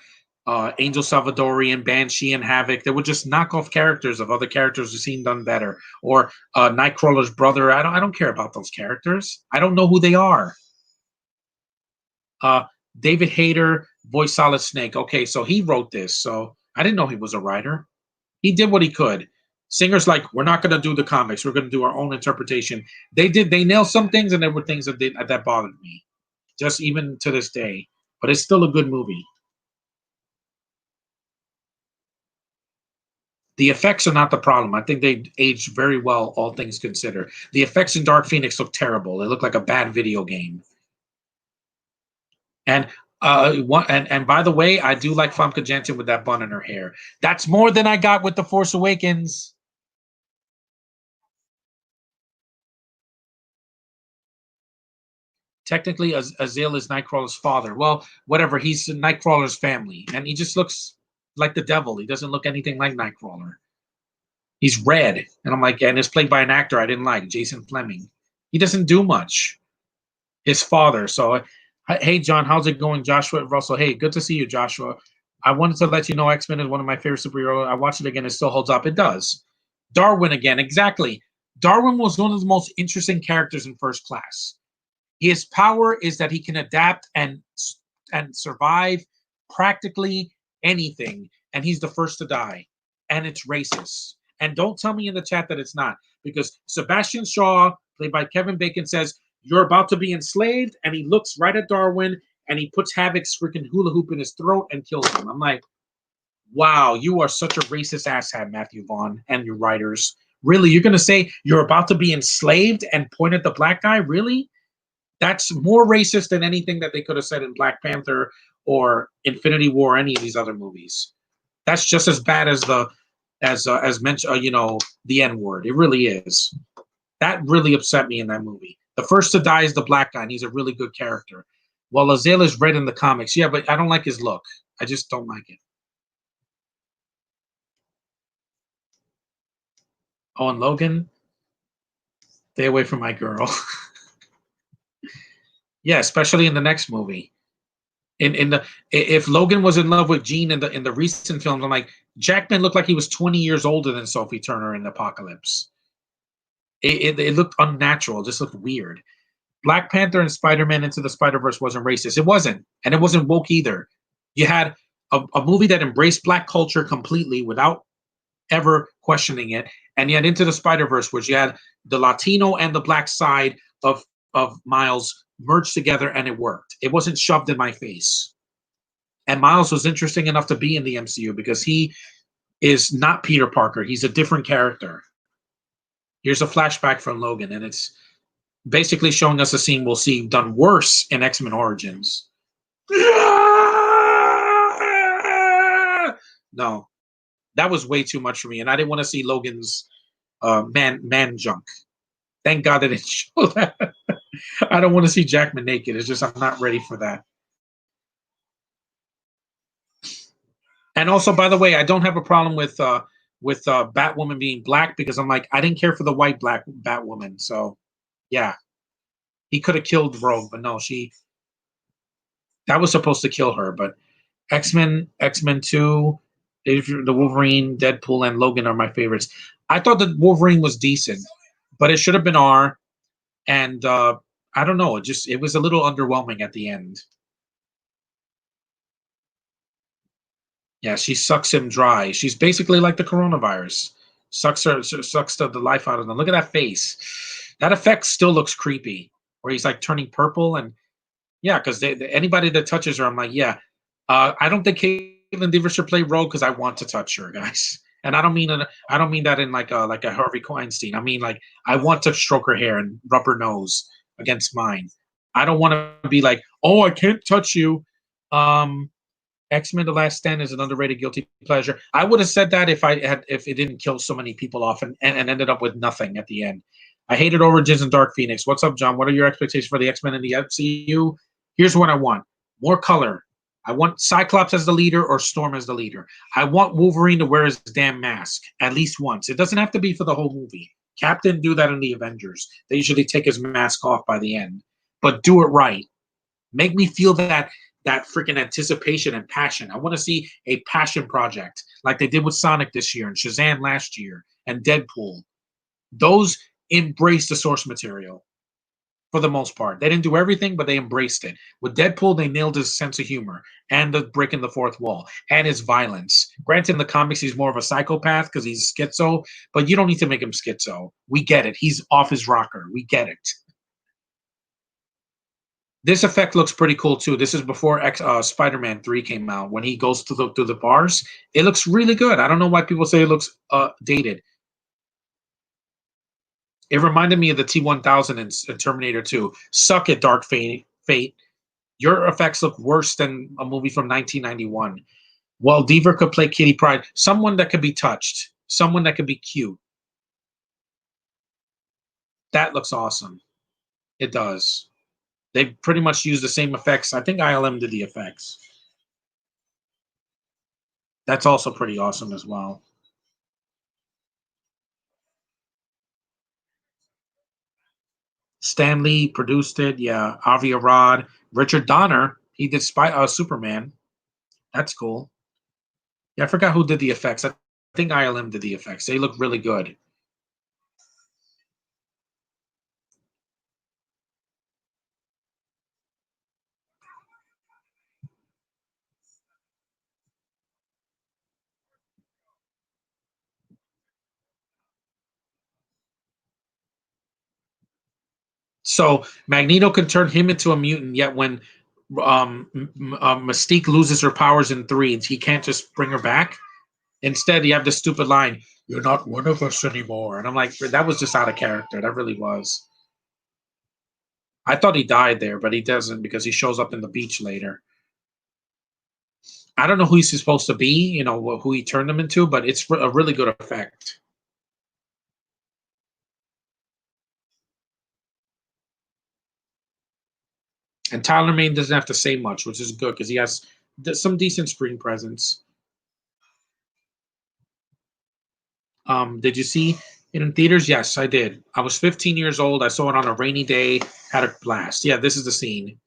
Angel Salvadorian, Banshee, and Havoc. They were just knockoff characters of other characters we've seen done better. Or Nightcrawler's brother. I don't care about those characters. I don't know who they are. Uh, David Hayter, voice Solid Snake. Okay, so he wrote this. So I didn't know he was a writer. He did what he could. Singer's like, we're not going to do the comics. We're going to do our own interpretation. They nailed some things, and there were things that bothered me, just even to this day. But it's still a good movie. The effects are not the problem. I think they aged very well, all things considered. The effects in Dark Phoenix look terrible. They look like a bad video game. And and by the way, I do like Famke Janssen with that bun in her hair. That's more than I got with The Force Awakens. Technically, Azil is Nightcrawler's father. Well, whatever. He's Nightcrawler's family, and he just looks like the devil. He doesn't look anything like Nightcrawler. He's red, and I'm like, and it's played by an actor I didn't like, Jason Fleming. He doesn't do much. His father. So, hey, John, how's it going, Joshua Russell? Hey, good to see you, Joshua. I wanted to let you know X-Men is one of my favorite superheroes. I watched it again; it still holds up. It does. Darwin again, exactly. Darwin was one of the most interesting characters in First Class. His power is that he can adapt and survive practically anything, and he's the first to die. And it's racist. And don't tell me in the chat that it's not, because Sebastian Shaw, played by Kevin Bacon, says you're about to be enslaved, and he looks right at Darwin and he puts Havoc's freaking hula hoop in his throat and kills him. I'm like, wow, you are such a racist asshat, Matthew Vaughn, and your writers. Really, you're gonna say you're about to be enslaved and point at the black guy? Really? That's more racist than anything that they could have said in Black Panther or Infinity War or any of these other movies. That's just as bad as as mentioned, the N word. It really is. That really upset me in that movie. The first to die is the black guy, and he's a really good character. While Azale is red in the comics, yeah, but I don't like his look. I just don't like it. Oh, and Logan, stay away from my girl. Yeah, especially in the next movie. In the if Logan was in love with Jean in the recent films, I'm like Jackman looked like he was 20 years older than Sophie Turner in Apocalypse. It looked unnatural, it just looked weird. Black Panther and Spider-Man Into the Spider-Verse wasn't racist. It wasn't, and it wasn't woke either. You had a movie that embraced black culture completely without ever questioning it, and yet Into the Spider-Verse, which you had the Latino and the black side of Miles merged together, and it worked. It wasn't shoved in my face. And Miles was interesting enough to be in the MCU because he is not Peter Parker. He's a different character. Here's a flashback from Logan, and it's basically showing us a scene we'll see done worse in X-Men Origins. No, that was way too much for me, and I didn't want to see Logan's man junk. Thank God they didn't show that. I don't want to see Jackman naked. It's just I'm not ready for that. And also, by the way, I don't have a problem with Batwoman being black because I'm like I didn't care for the white black Batwoman. So yeah, he could have killed Rogue, but no, that was supposed to kill her. But X Men 2, the Wolverine, Deadpool, and Logan are my favorites. I thought that Wolverine was decent, but it should have been R. And I don't know, it was a little underwhelming at the end. Yeah, she sucks him dry. She's basically like the coronavirus. Sucks the life out of them. Look at that face. That effect still looks creepy, where he's like turning purple and yeah, because anybody that touches her, I'm like, yeah. I don't think Caitlin Dever should play Rogue because I want to touch her, guys. And I don't mean that in like a Harvey Weinstein. I mean like I want to stroke her hair and rub her nose against mine. I don't want to be like, oh, I can't touch you. Um, X-Men: The Last Stand is an underrated guilty pleasure. I would have said that if it didn't kill so many people off and ended up with nothing at the end. I hated Origins and Dark Phoenix. What's up, John? What are your expectations for the X-Men in the MCU? Here's what I want: more color. I want Cyclops as the leader or Storm as the leader. I want Wolverine to wear his damn mask at least once. It doesn't have to be for the whole movie. Cap didn't do that in the Avengers. They usually take his mask off by the end. But do it right. Make me feel that freaking anticipation and passion. I want to see a passion project like they did with Sonic this year and Shazam last year and Deadpool. Those embrace the source material for the most part. They didn't do everything, but they embraced it. With Deadpool, they nailed his sense of humor and the breaking the fourth wall and his violence. Granted, in the comics, he's more of a psychopath because he's schizo, but you don't need to make him schizo. We get it. He's off his rocker. We get it. This effect looks pretty cool too. This is before Spider-Man 3 came out. When he goes through the bars, it looks really good. I don't know why people say it looks dated. It reminded me of the T-1000 in Terminator 2. Suck it, Dark Fate. Your effects look worse than a movie from 1991. Well, Deaver could play Kitty Pryde. Someone that could be touched. Someone that could be cute. That looks awesome. It does. They pretty much use the same effects. I think ILM did the effects. That's also pretty awesome as well. Stan Lee produced it. Yeah, Avi Arad, Richard Donner. He did Superman. That's cool. Yeah, I forgot who did the effects. I think ILM did the effects. They look really good. So Magneto can turn him into a mutant. Yet when Mystique loses her powers in 3, he can't just bring her back. Instead, you have the stupid line, "You're not one of us anymore," and I'm like, that was just out of character. That really was. I thought he died there, but he doesn't because he shows up in the beach later. I don't know who he's supposed to be, who he turned him into, but it's a really good effect. And Tyler Mane doesn't have to say much, which is good because he has some decent screen presence. Did you see In theaters, yes, I did. I was 15 years old. I saw it on a rainy day, had a blast. Yeah, this is the scene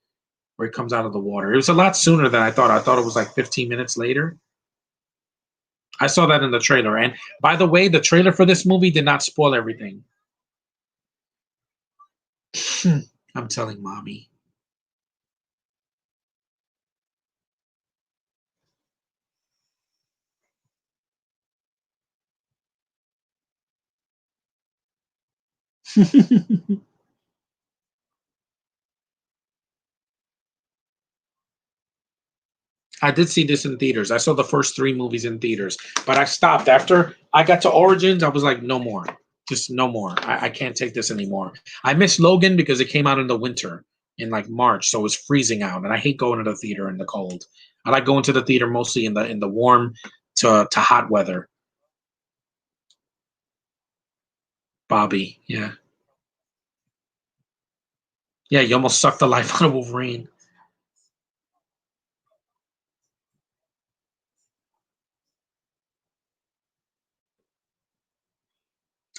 where he comes out of the water. It was a lot sooner than I thought. I thought it was like 15 minutes later. I saw that in the trailer. And by the way, the trailer for this movie did not spoil everything. I'm telling mommy. I did see this in theaters. I saw the first three movies in theaters, but I stopped after I got to Origins. I was like, no more, just no more. I can't take this anymore. I miss Logan because it came out in the winter in like March, so it was freezing out, and I hate going to the theater in the cold. I like going to the theater mostly in the warm to hot weather. Bobby, yeah, yeah, you almost sucked the life out of Wolverine.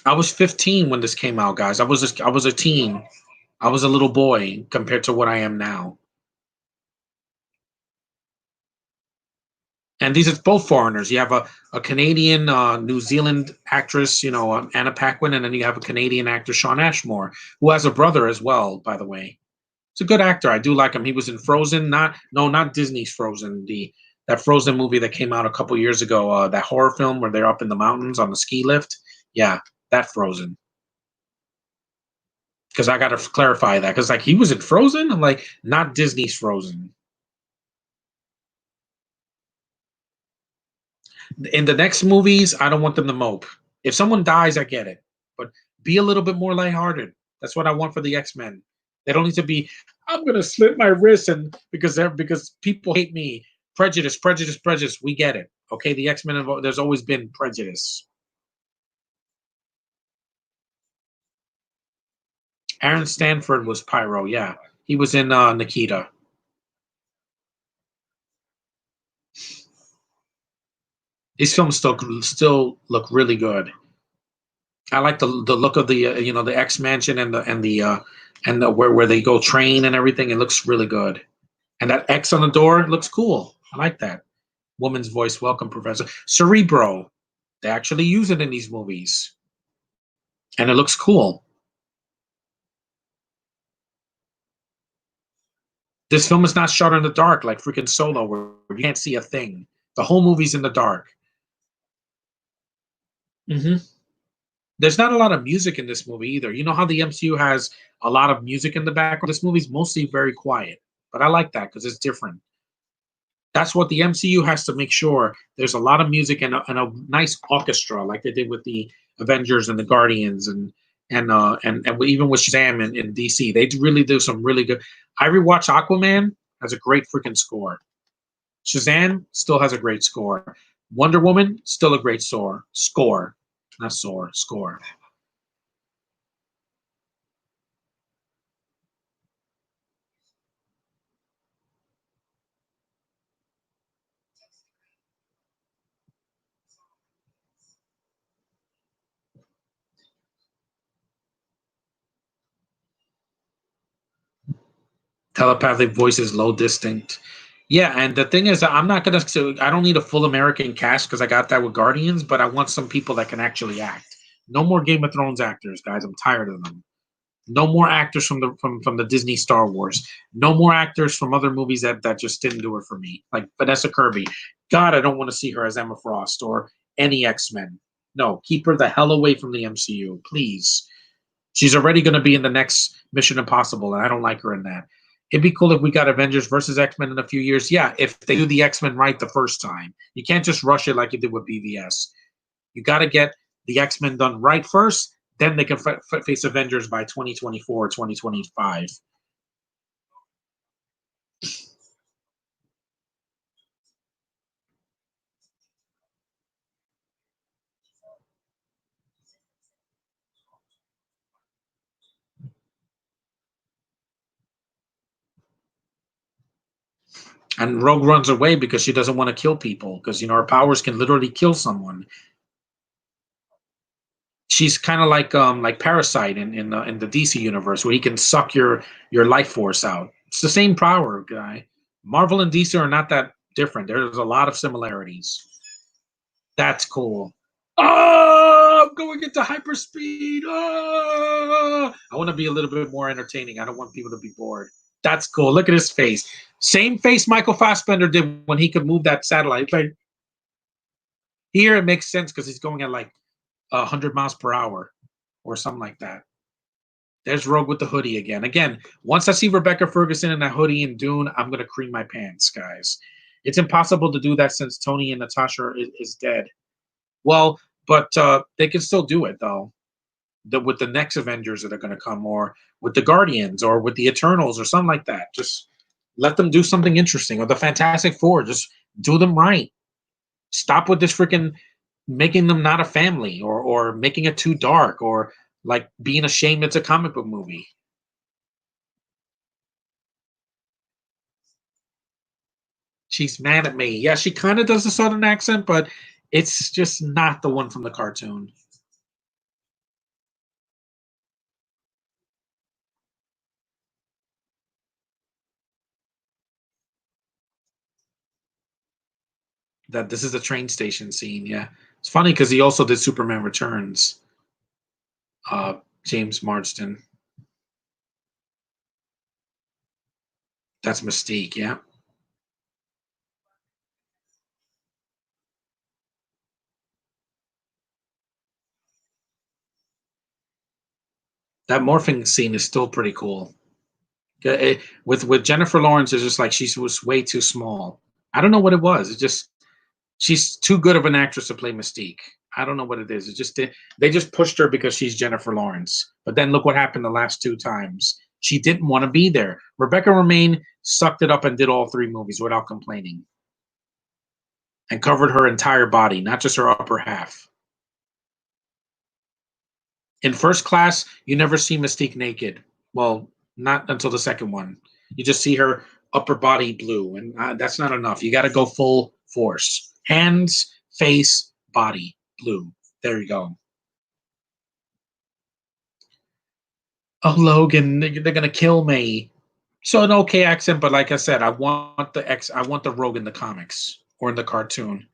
I was 15 when this came out, guys. I was a teen. I was a little boy compared to what I am now. And these are both foreigners. You have a Canadian, New Zealand actress, Anna Paquin, and then you have a Canadian actor, Sean Ashmore, who has a brother as well, by the way. It's a good actor. I do like him. He was in Frozen, not Disney's Frozen, the that Frozen movie that came out a couple years ago, that horror film where they're up in the mountains on the ski lift. Yeah, that Frozen. Because I got to clarify that because like he was in Frozen. I'm like not Disney's Frozen. In the next movies, I don't want them to mope. If someone dies, I get it, but be a little bit more lighthearted. That's what I want for the X Men. They don't need to be. I'm gonna slit my wrist and because people hate me. Prejudice, prejudice, prejudice. We get it. Okay, the X Men. There's always been prejudice. Aaron Stanford was Pyro. Yeah, he was in Nikita. These films still look really good. I like the look of the X Mansion and the where they go train and everything. It looks really good. And that X on the door looks cool. I like that. Woman's voice, welcome, Professor. Cerebro. They actually use it in these movies. And it looks cool. This film is not shot in the dark like freaking Solo, where you can't see a thing. The whole movie's in the dark. Hmm. There's not a lot of music in this movie either. You know how the MCU has a lot of music in the background? This movie's mostly very quiet. But I like that because it's different. That's what the MCU has to make sure there's a lot of music and a nice orchestra like they did with the Avengers and the Guardians and even with Shazam in DC. They really do some really good. I rewatched Aquaman, has a great freaking score. Shazam still has a great score. Wonder Woman still a great score, not score. Telepathic voices, low distinct. Yeah, and the thing is, I'm not gonna. So I don't need a full American cast because I got that with Guardians, but I want some people that can actually act. No more Game of Thrones actors, guys. I'm tired of them. No more actors from the Disney Star Wars. No more actors from other movies that just didn't do it for me, like Vanessa Kirby. God, I don't want to see her as Emma Frost or any X Men. No, keep her the hell away from the MCU, please. She's already going to be in the next Mission Impossible, and I don't like her in that. It'd be cool if we got Avengers versus X Men in a few years. Yeah, if they do the X Men right the first time, you can't just rush it like you did with BVS. You got to get the X Men done right first, then they can face Avengers by 2024, 2025. And Rogue runs away because she doesn't want to kill people because her powers can literally kill someone. She's kind of like Parasite in the DC universe, where he can suck your life force out. It's the same power, guy. Marvel and DC are not that different. There's a lot of similarities. That's cool. Oh, I'm going into hyperspeed. Oh, I want to be a little bit more entertaining. I don't want people to be bored. That's cool. Look at his face. Same face Michael Fassbender did when he could move that satellite. Like, here it makes sense because he's going at like 100 miles per hour or something like that. There's Rogue with the hoodie again. Again, once I see Rebecca Ferguson in that hoodie in Dune, I'm going to cream my pants, guys. It's impossible to do that since Tony and Natasha is dead. Well, but they can still do it, though. With the next Avengers that are going to come, or with the Guardians, or with the Eternals, or something like that. Just let them do something interesting. Or the Fantastic Four. Just do them right. Stop with this freaking making them not a family, or making it too dark, or like being ashamed it's a comic book movie. She's mad at me. Yeah, she kind of does a southern accent, but it's just not the one from the cartoon. That this is a train station scene. Yeah, it's funny because he also did Superman Returns. James Marsden. That's Mystique. Yeah. That morphing scene is still pretty cool. With Jennifer Lawrence, it's just like she was way too small. I don't know what it was. It's just she's too good of an actress to play Mystique. I don't know what it is. It just they just pushed her because she's Jennifer Lawrence. But then look what happened the last two times. She didn't want to be there. Rebecca Romijn sucked it up and did all three movies without complaining, and covered her entire body, not just her upper half. In First Class, you never see Mystique naked. Well, not until the second one. You just see her upper body blue, and that's not enough. You got to go full force. Hands, face, body, blue. There you go. Oh, Logan, they're gonna kill me. So an okay accent, but like I said, I want the Rogue in the comics or in the cartoon.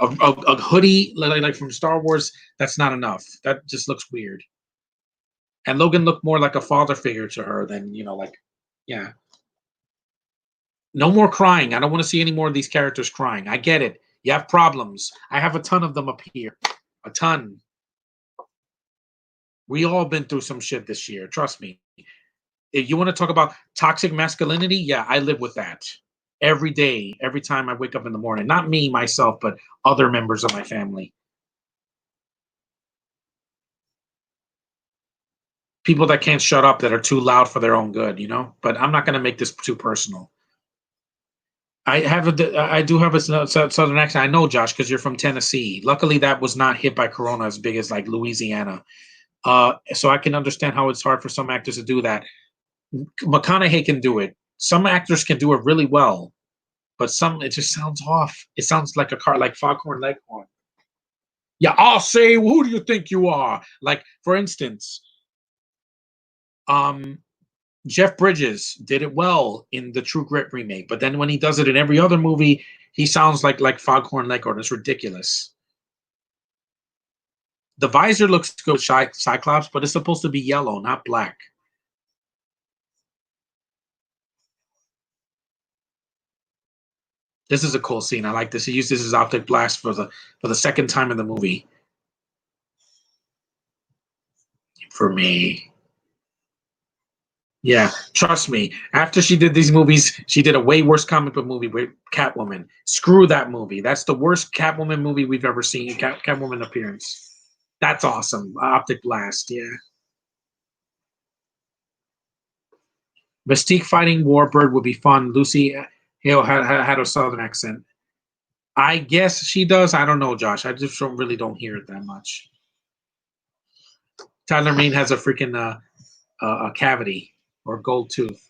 A hoodie like from Star Wars, that's not enough. That just looks weird. And Logan looked more like a father figure to her than, like, yeah. No more crying. I don't want to see any more of these characters crying. I get it. You have problems. I have a ton of them up here. A ton. We all been through some shit this year. Trust me. If you want to talk about toxic masculinity, yeah, I live with that every day, every time I wake up in the morning. Not me, myself, but other members of my family. People that can't shut up, that are too loud for their own good, But I'm not going to make this too personal. I do have a southern accent. I know, Josh, because you're from Tennessee. Luckily, that was not hit by Corona as big as like Louisiana. So I can understand how it's hard for some actors to do that. McConaughey can do it. Some actors can do it really well, but some it just sounds off. It sounds like a car, like Foghorn Leghorn. Yeah, I'll say, who do you think you are? Like, for instance, um, Jeff Bridges did it well in the True Grit remake, but then when he does it in every other movie, he sounds like Foghorn Leghorn. It's ridiculous. The visor looks good with Cyclops, but it's supposed to be yellow, not black. This is a cool scene. I like this. He used this as optic blast for the second time in the movie. For me. Yeah, trust me. After she did these movies, she did a way worse comic book movie with Catwoman. Screw that movie. That's the worst Catwoman movie we've ever seen. Catwoman appearance. That's awesome. Optic blast. Yeah. Mystique fighting Warbird would be fun. Lucy Hale had a southern accent. I guess she does. I don't know, Josh. I just really don't hear it that much. Tyler Mane has a freaking a cavity or gold tooth.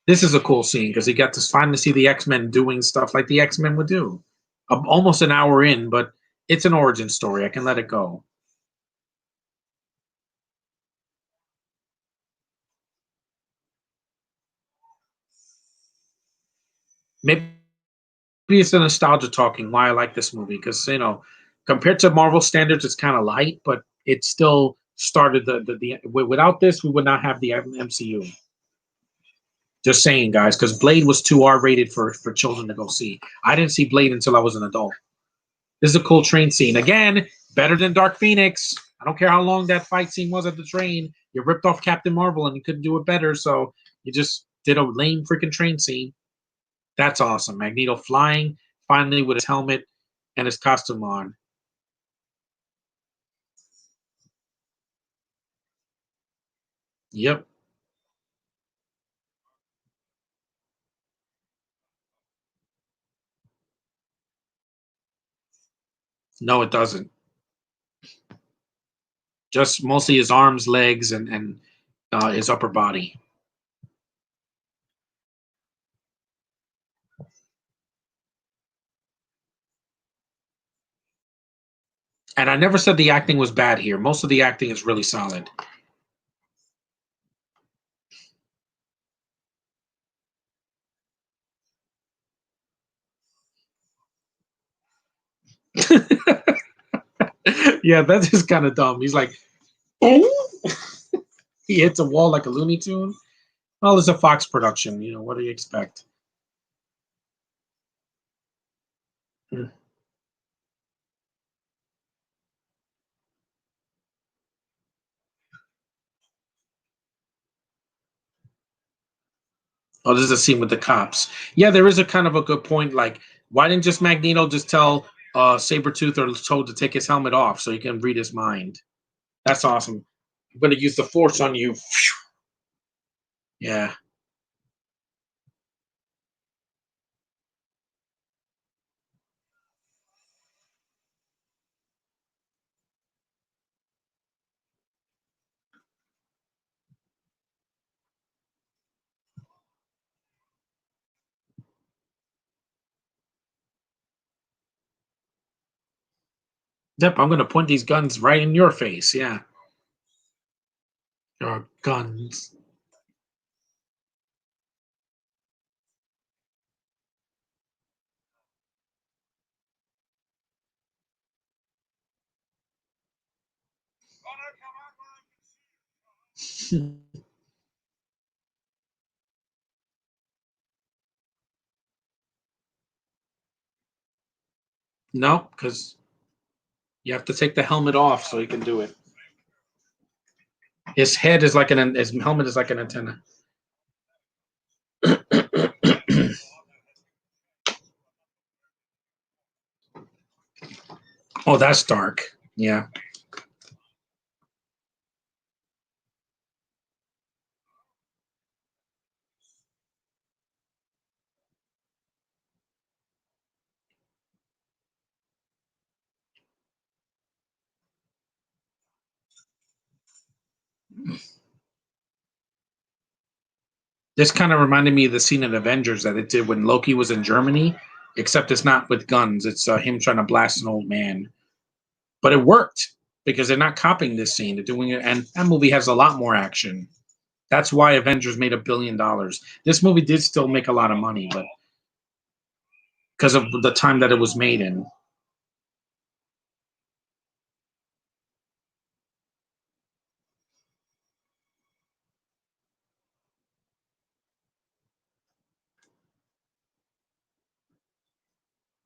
This is a cool scene because he got to finally see the X-Men doing stuff like the X-Men would do. Almost an hour in, but it's an origin story. I can let it go. Maybe it's the nostalgia talking why I like this movie because compared to Marvel standards, it's kind of light, but it still started without this, we would not have the MCU. Just saying, guys, because Blade was too R rated for children to go see. I didn't see Blade until I was an adult. This is a cool train scene. Again, better than Dark Phoenix. I don't care how long that fight scene was at the train. You ripped off Captain Marvel and you couldn't do it better, so you just did a lame freaking train scene. That's awesome. Magneto flying finally with his helmet and his costume on. Yep. No, it doesn't. Just mostly his arms, legs, and his upper body. And I never said the acting was bad here. Most of the acting is really solid. Yeah, that's just kind of dumb. He's like, oh, he hits a wall like a Looney Tune. Well, it's a Fox production. What do you expect? Hmm. Oh, this is a scene with the cops. Yeah, there is a kind of a good point. Like, why didn't just Magneto just tell Sabretooth or Toad to take his helmet off so he can read his mind? That's awesome. I'm going to use the force on you. Yeah. Yep, I'm going to point these guns right in your face. Yeah. Your guns. No, because you have to take the helmet off so you can do it. His head is like his helmet is like an antenna. Oh, that's dark. Yeah. This kind of reminded me of the scene in Avengers that it did when Loki was in Germany, except it's not with guns. It's him trying to blast an old man. But it worked because they're not copying this scene. They're doing it, and that movie has a lot more action. That's why Avengers made $1 billion. This movie did still make a lot of money, but because of the time that it was made in.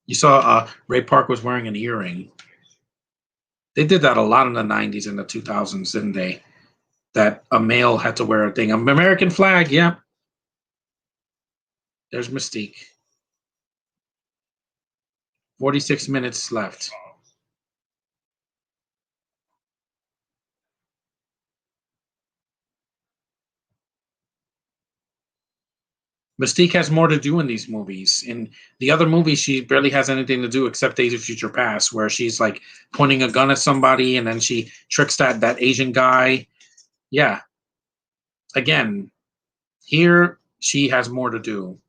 You saw Ray Park was wearing an earring. They did that a lot in the '90s and the 2000s, didn't they? That a male had to wear a thing. American flag. Yeah, there's Mystique. 46 minutes left. Mystique has more to do in these movies. In the other movies, she barely has anything to do except Days of Future Past, where she's like pointing a gun at somebody and then she tricks that Asian guy. Yeah. Again, here she has more to do.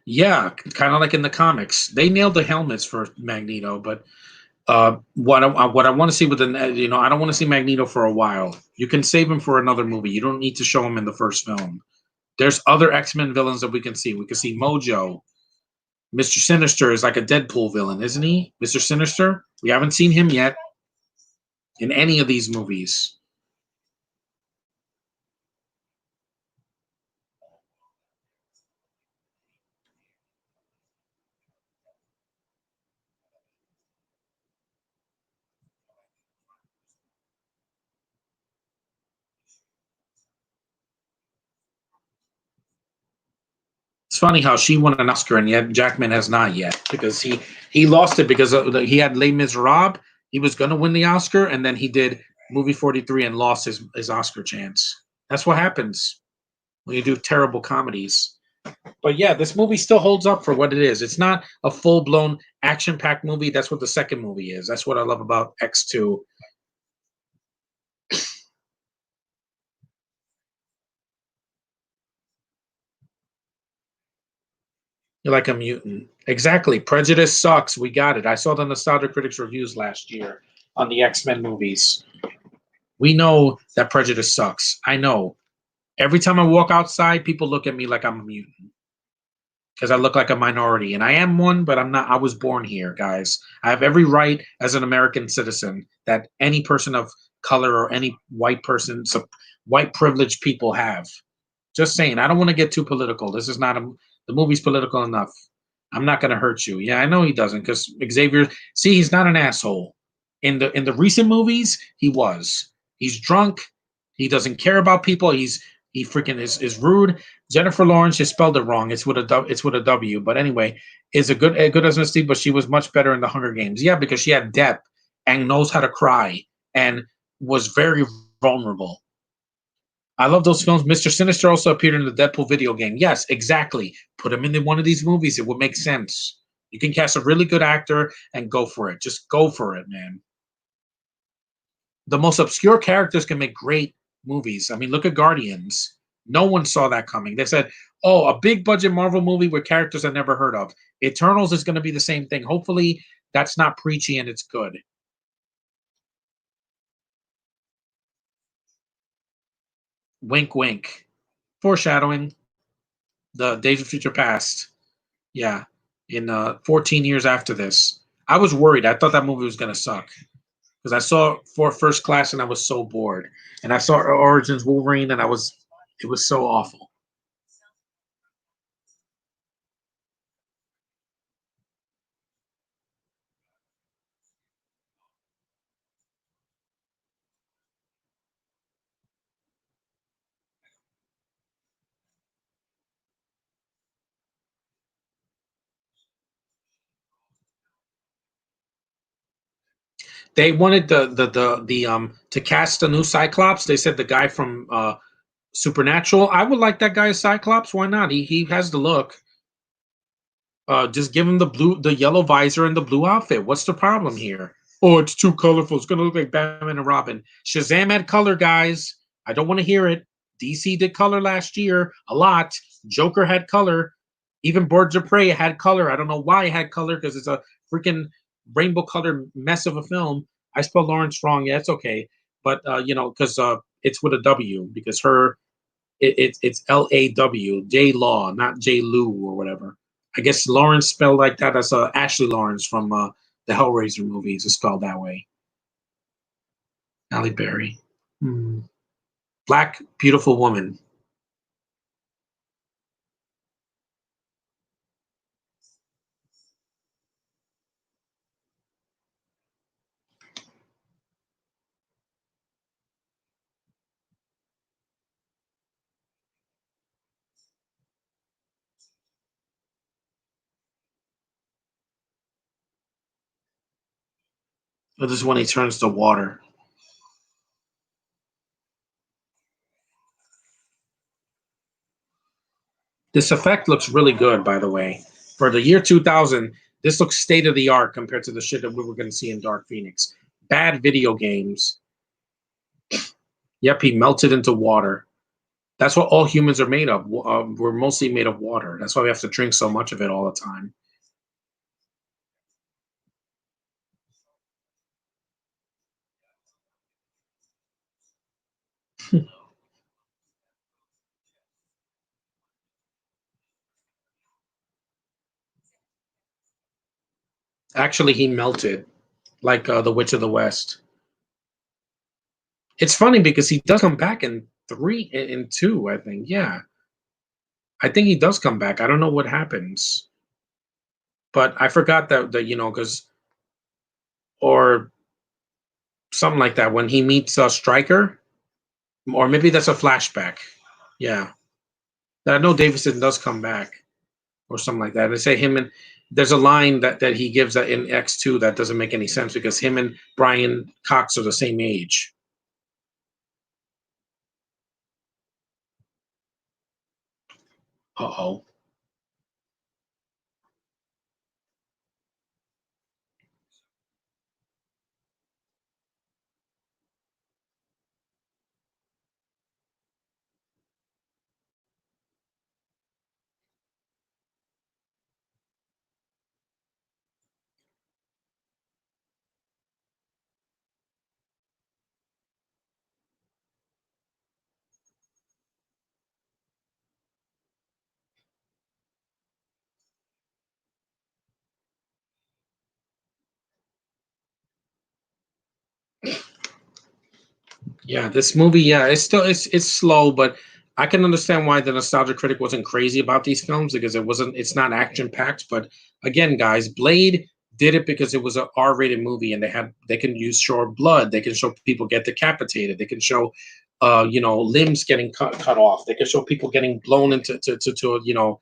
Yeah, kind of like in the comics. They nailed the helmets for Magneto, but what I want to see with the I don't want to see Magneto for a while. You can save him for another movie. You don't need to show him in the first film. There's other X-Men villains that we can see. We can see Mojo. Mr. Sinister is like a Deadpool villain, isn't he? Mr. Sinister? We haven't seen him yet in any of these movies. It's funny how she won an Oscar and yet Jackman has not yet because he lost it because he had Les Miserables. He was going to win the Oscar and then he did movie 43 and lost his Oscar chance. That's what happens when you do terrible comedies. But yeah, this movie still holds up for what it is. It's not a full blown action packed movie. That's what the second movie is. That's what I love about X2. You're like a mutant. Exactly. Prejudice sucks. We got it. I saw the Nostalgia Critics reviews last year on the X-Men movies. We know that prejudice sucks. I know. Every time I walk outside, people look at me like I'm a mutant because I look like a minority. And I am one, but I'm not. I was born here, guys. I have every right as an American citizen that any person of color or any white person, so white privileged people have. Just saying. I don't want to get too political. This is not the movie's political enough. I'm not going to hurt you. Yeah, I know he doesn't because Xavier. See, he's not an asshole. In the recent movies, he was. He's drunk. He doesn't care about people. He freaking is rude. Jennifer Lawrence just spelled it wrong. It's with a W. But anyway, is a good as Mystique, but she was much better in the Hunger Games. Yeah, because she had depth and knows how to cry and was very vulnerable. I love those films. Mr. Sinister also appeared in the Deadpool video game. Yes, exactly. Put him in one of these movies. It would make sense. You can cast a really good actor and go for it. Just go for it, man. The most obscure characters can make great movies. I mean, look at Guardians. No one saw that coming. They said, oh, a big budget Marvel movie with characters I never heard of. Eternals is going to be the same thing. Hopefully, that's not preachy and it's good. Wink, wink. Foreshadowing. The Days of Future Past. Yeah, in 14 years after this. I was worried. I thought that movie was going to suck because I saw for First Class and I was so bored. And I saw Origins Wolverine and it was so awful. They wanted the to cast a new Cyclops. They said the guy from Supernatural. I would like that guy as Cyclops. Why not? He has the look. Just give him the yellow visor and the blue outfit. What's the problem here? Oh, it's too colorful. It's gonna look like Batman and Robin. Shazam had color, guys. I don't want to hear it. DC did color last year a lot. Joker had color. Even Birds of Prey had color. I don't know why it had color because it's a freaking rainbow colored mess of a film. I spelled Lawrence wrong. Yeah, it's okay. But because it's with a W because it's Law, J Law, not J Lou or whatever. I guess Lawrence spelled like that. That's Ashley Lawrence from the Hellraiser movies. Is spelled that way. Halle Berry. Hmm. Black, beautiful woman. Oh, this is when he turns to water. This effect looks really good, by the way. For the year 2000, this looks state of the art compared to the shit that we were going to see in Dark Phoenix. Bad video games. Yep, he melted into water. That's what all humans are made of. We're mostly made of water. That's why we have to drink so much of it all the time. Actually, he melted like the Witch of the West. It's funny because he does come back in three, in two, I think. Yeah, I think he does come back. I don't know what happens, but I forgot that because or something like that when he meets Striker, or maybe that's a flashback. Yeah, I know Davison does come back or something like that. They say him and there's a line that he gives that in X2 that doesn't make any sense because him and Brian Cox are the same age. Uh oh. Yeah, this movie, yeah, it's slow, but I can understand why the nostalgia critic wasn't crazy about these films because it's not action packed. But again, guys, Blade did it because it was an R-rated movie and they can use show blood, they can show people get decapitated, they can show limbs getting cut off, they can show people getting blown into to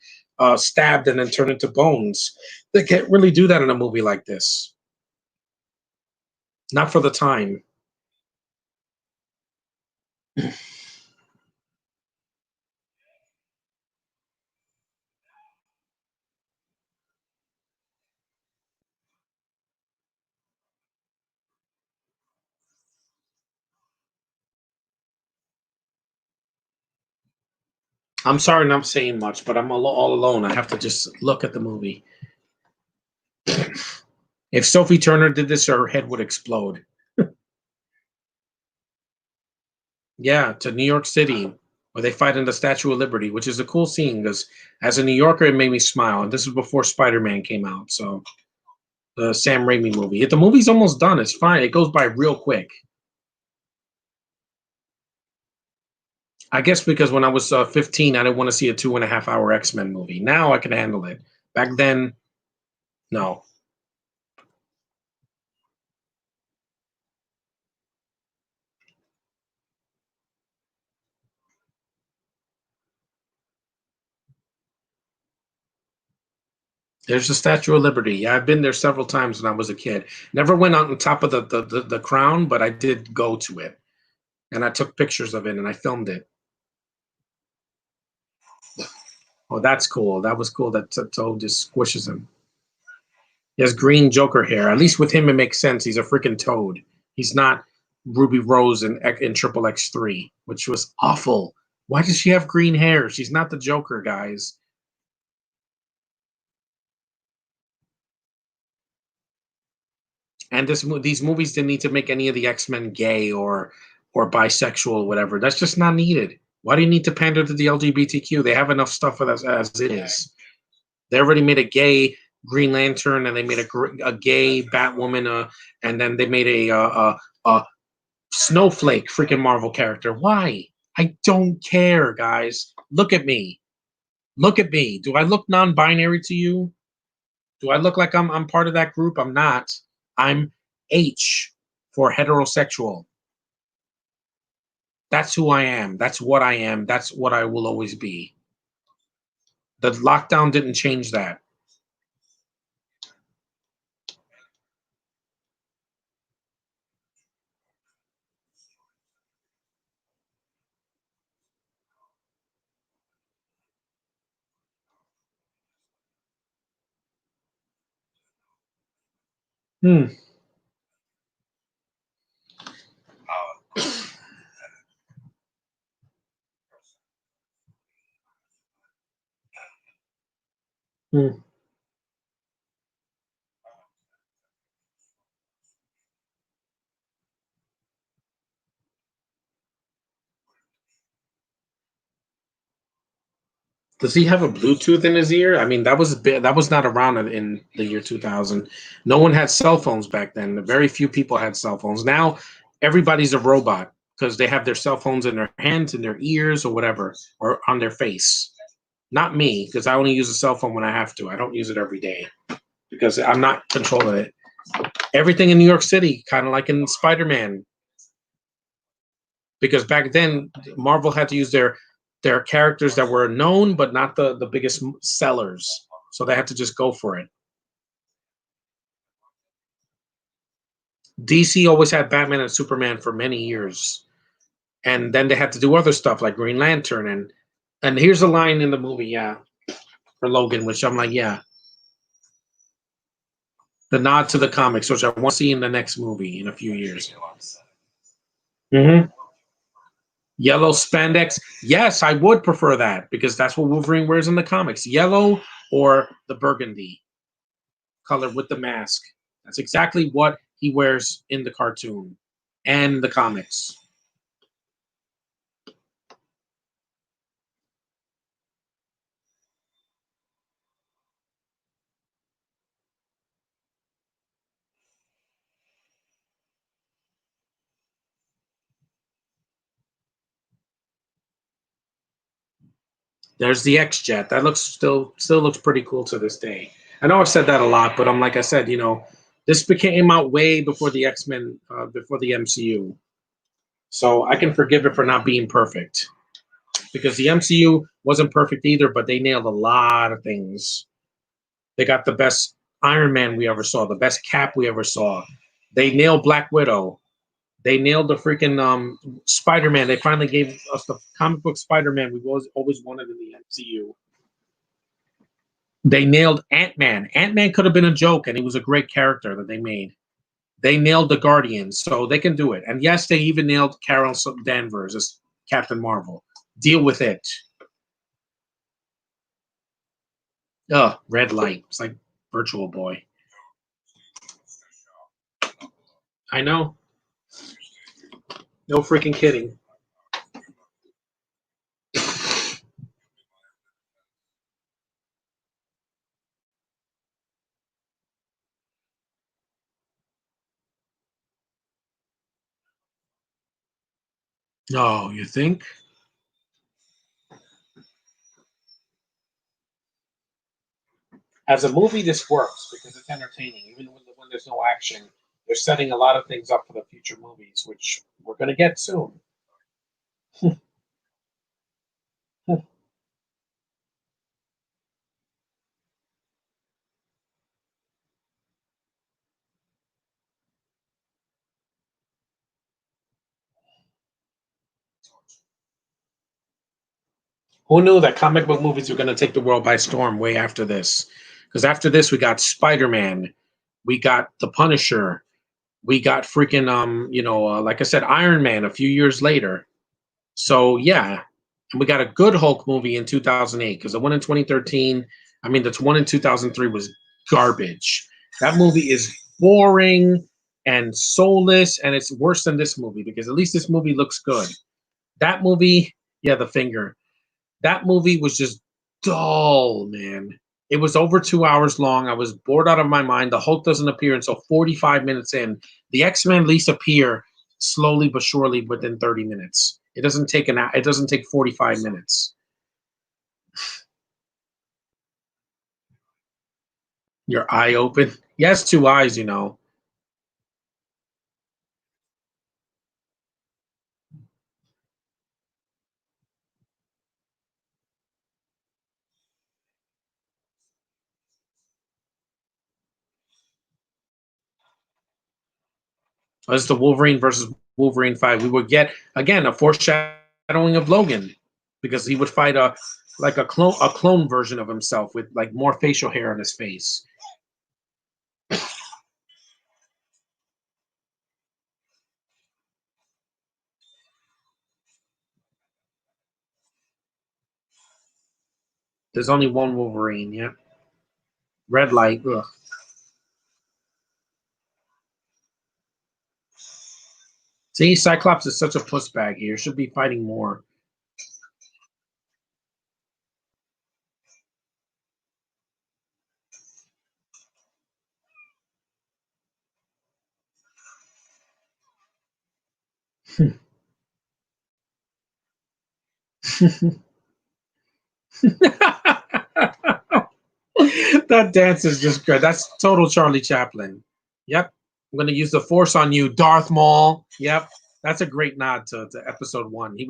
stabbed and then turned into bones. They can't really do that in a movie like this. Not for the time. I'm sorry, not saying much, but I'm all alone. I have to just look at the movie. If Sophie Turner did this, her head would explode. Yeah, to New York City, where they fight in the Statue of Liberty, which is a cool scene because as a New Yorker, it made me smile. And this is before Spider Man came out, so the Sam Raimi movie. If the movie's almost done, it's fine. It goes by real quick. I guess because when I was 15, I didn't want to see a 2.5 hour X Men movie. Now I can handle it. Back then, no. There's the Statue of Liberty. Yeah, I've been there several times when I was a kid. Never went on top of the crown, but I did go to it. And I took pictures of it and I filmed it. Oh, that's cool. That was cool that Toad just squishes him. He has green Joker hair. At least with him, it makes sense. He's a freaking Toad. He's not Ruby Rose in Triple X3, which was awful. Why does she have green hair? She's not the Joker, guys. And these movies didn't need to make any of the X-Men gay or bisexual or whatever. That's just not needed. Why do you need to pander to the LGBTQ? They have enough stuff with us as it is. They already made a gay Green Lantern, and they made a gay Batwoman, and then they made a snowflake freaking Marvel character. Why? I don't care, guys. Look at me. Look at me. Do I look non-binary to you? Do I look like I'm part of that group? I'm not. I'm H for heterosexual. That's who I am. That's what I am. That's what I will always be. The lockdown didn't change that. Hmm. Hmm. Does he have a Bluetooth in his ear? I mean, that was not around in the year 2000. No one had cell phones back then. Very few people had cell phones. Now everybody's a robot because they have their cell phones in their hands, in their ears, or whatever, or on their face. Not me, because I only use a cell phone when I have to. I don't use it every day because I'm not controlling it. Everything in New York City, kind of like in Spider-Man, because back then Marvel had to use their characters that were known but not the biggest sellers, so they had to just go for it. DC always had Batman and Superman for many years, and then they had to do other stuff like Green Lantern and here's a line in the movie, yeah, for Logan, which I'm like, yeah, the nod to the comics, which I want to see in the next movie in a few years. Mm-hmm. Yellow spandex. Yes, I would prefer that because that's what Wolverine wears in the comics. Yellow or the burgundy color with the mask. That's exactly what he wears in the cartoon and the comics. There's the X Jet. That looks still looks pretty cool to this day. I know I've said that a lot, but I'm like I said, this came out way before the X Men, before the MCU, so I can forgive it for not being perfect because the MCU wasn't perfect either, but they nailed a lot of things. They got the best Iron Man we ever saw, the best Cap we ever saw. They nailed Black Widow. They nailed the freaking Spider Man. They finally gave us the comic book Spider Man we've always wanted in the MCU. They nailed Ant Man. Ant Man could have been a joke, and he was a great character that they made. They nailed the Guardians, so they can do it. And yes, they even nailed Carol Danvers as Captain Marvel. Deal with it. Ugh, red light. It's like Virtual Boy. I know. No freaking kidding. No, you think? As a movie, this works because it's entertaining. Even when there's no action, they're setting a lot of things up for the future movies, which we're going to get soon. Who knew that comic book movies were going to take the world by storm way after this? Because after this, we got Spider Man, we got The Punisher, we got freaking like I said, Iron Man a few years later. So yeah, and we got a good Hulk movie in 2008 because the one in 2013, I mean, the one in 2003 was garbage. That movie is boring and soulless, and it's worse than this movie because at least this movie looks good. That movie, yeah, the finger. That movie was just dull, man. It was over 2 hours long. I was bored out of my mind. The Hulk doesn't appear until 45 minutes in. The X-Men at least appear slowly but surely within 30 minutes. It doesn't take 45 minutes. Your eye open. Yes, two eyes. As the Wolverine versus Wolverine fight, we would get again a foreshadowing of Logan because he would fight a clone version of himself with like more facial hair on his face. There's only one Wolverine, yeah. Red light. Ugh. See, Cyclops is such a puss bag here. Should be fighting more. That dance is just good. That's total Charlie Chaplin. Yep. I'm gonna use the force on you, Darth Maul. Yep. That's a great nod to episode one. He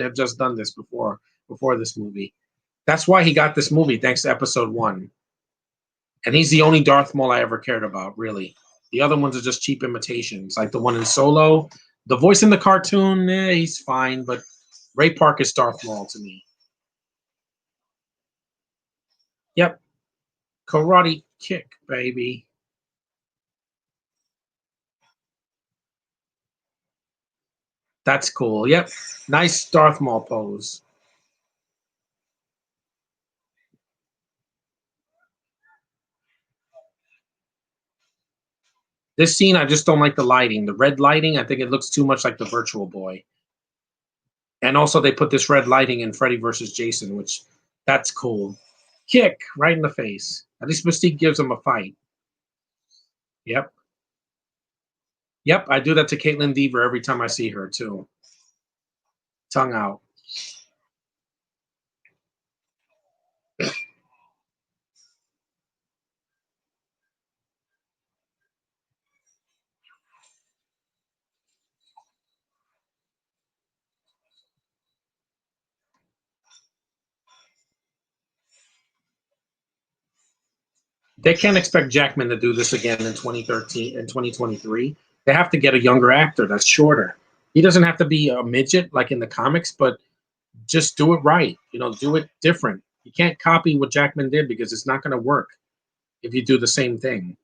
had just done this before this movie. That's why he got this movie, thanks to episode one. And he's the only Darth Maul I ever cared about, really. The other ones are just cheap imitations, like the one in Solo. The voice in the cartoon, he's fine, but Ray Park is Darth Maul to me. Yep. Karate kick, baby. That's cool. Yep. Nice Darth Maul pose. This scene, I just don't like the lighting. The red lighting, I think it looks too much like the Virtual Boy. And also, they put this red lighting in Freddy versus Jason, which that's cool. Kick right in the face. At least Mystique gives him a fight. Yep. Yep, I do that to Caitlin Deaver every time I see her, too. Tongue out. They can't expect Jackman to do this again in 2013 and 2023. They have to get a younger actor that's shorter. He doesn't have to be a midget like in the comics, but just do it right. Do it different. You can't copy what Jackman did because it's not going to work if you do the same thing.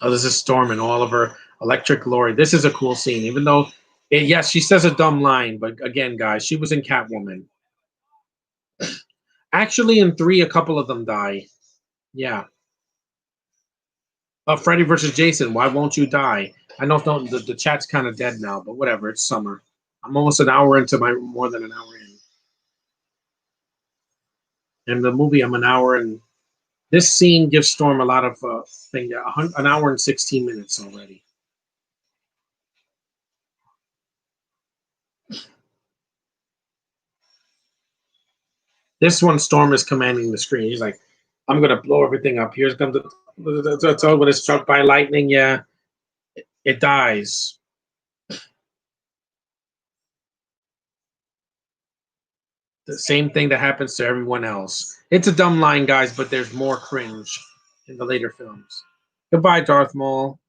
Oh, this is Storm and all of her electric glory. This is a cool scene, even though, yes, she says a dumb line, but again, guys, she was in Catwoman. Actually, in 3, a couple of them die. Yeah. Freddy versus Jason. Why won't you die? I know the chat's kind of dead now, but whatever. It's summer. I'm almost an hour into more than an hour in. And the movie, I'm an hour and this scene gives Storm a lot of thing. An hour and 16 minutes already. This one, Storm is commanding the screen. He's like, "I'm gonna blow everything up. Here's comes the when it's struck by lightning. Yeah, it dies." The same thing that happens to everyone else. It's a dumb line, guys, but there's more cringe in the later films. Goodbye, Darth Maul.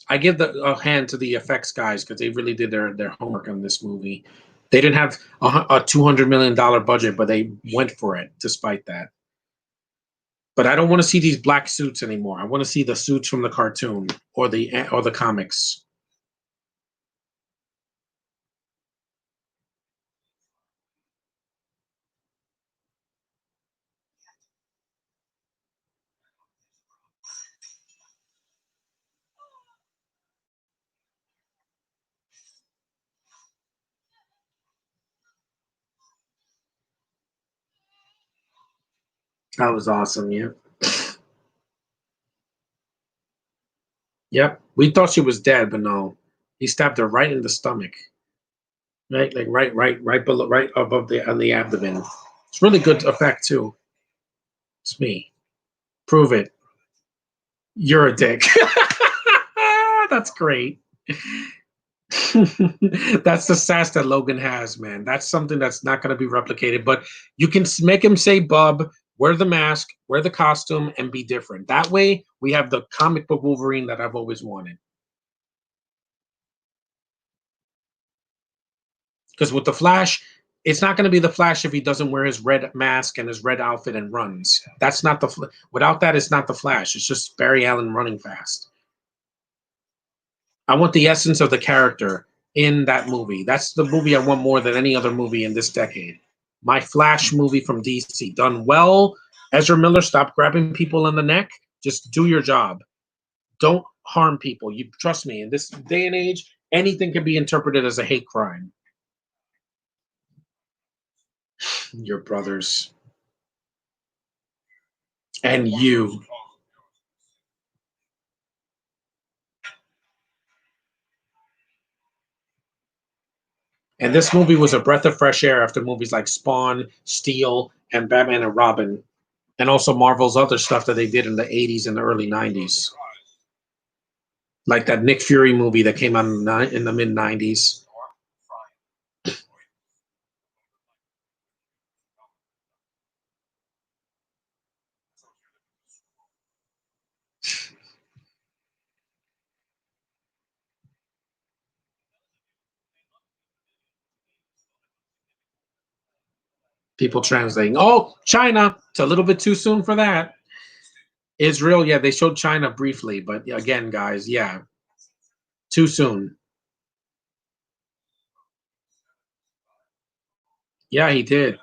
I give a hand to the effects guys because they really did their homework on this movie. They didn't have a $200 million budget, but they went for it despite that. But I don't want to see these black suits anymore. I want to see the suits from the cartoon or the comics. That was awesome. Yeah. Yep. We thought she was dead, but no. He stabbed her right in the stomach. Right, like right below, right above on the abdomen. It's really good effect too. It's me. Prove it. You're a dick. That's great. That's the sass that Logan has, man. That's something that's not going to be replicated. But you can make him say "bub," wear the mask, wear the costume, and be different. That way, we have the comic book Wolverine that I've always wanted. Because with the Flash, It's not going to be the Flash if he doesn't wear his red mask and his red outfit and runs. That's not the without that. It's not the Flash. It's just Barry Allen running fast. I want the essence of the character in that movie. That's the movie I want more than any other movie in this decade. My Flash movie from DC, done well. Ezra Miller, stop grabbing people in the neck. Just do your job. Don't harm people. You trust me. In this day and age, anything can be interpreted as a hate crime. Your brothers and you. And this movie was a breath of fresh air after movies like Spawn, Steel, and Batman and Robin, and also Marvel's other stuff that they did in the 80s and the early 90s. Like that Nick Fury movie that came out in the mid 90s. People translating, oh, China. It's a little bit too soon for that. Israel, yeah, they showed China briefly, but again, guys, yeah, too soon. Yeah, he did.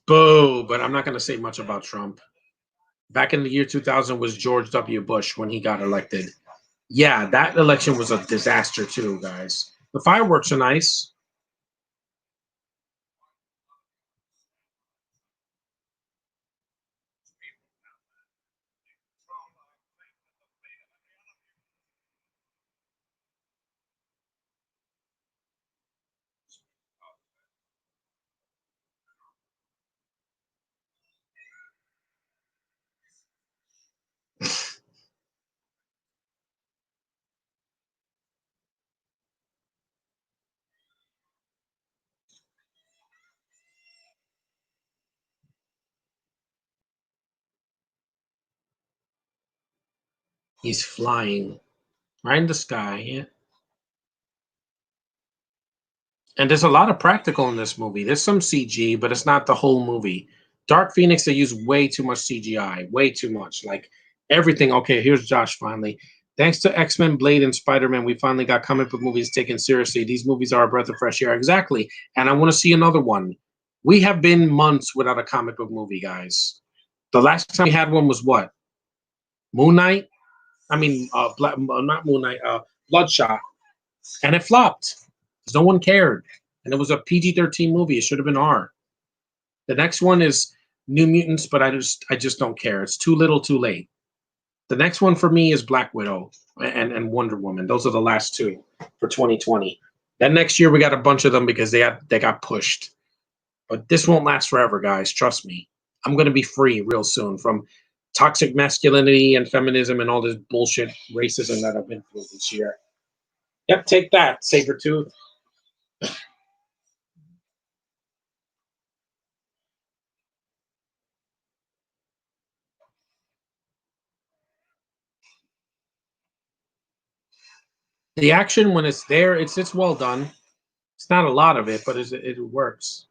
Boo, but I'm not going to say much about Trump. Back in the year 2000 was George W. Bush when he got elected. Yeah, that election was a disaster too, guys. The fireworks are nice. He's flying right in the sky. Yeah. And there's a lot of practical in this movie. There's some CG, but it's not the whole movie. Dark Phoenix, they use way too much CGI, way too much. Like everything. Okay, here's Josh finally. Thanks to X Men, Blade, and Spider Man, we finally got comic book movies taken seriously. These movies are a breath of fresh air. Exactly. And I want to see another one. We have been months without a comic book movie, guys. The last time we had one was what? Moon Knight? Not Moon Knight, Bloodshot. And it flopped because no one cared. And it was a PG-13 movie. It should have been R. The next one is New Mutants, but I just don't care. It's too little, too late. The next one for me is Black Widow and Wonder Woman. Those are the last two for 2020. Then next year we got a bunch of them because they got pushed. But this won't last forever, guys. Trust me. I'm gonna be free real soon from toxic masculinity and feminism and all this bullshit racism that I've been through this year. Yep, take that, Sabretooth. The action when it's there, it's well done. It's not a lot of it, but it works.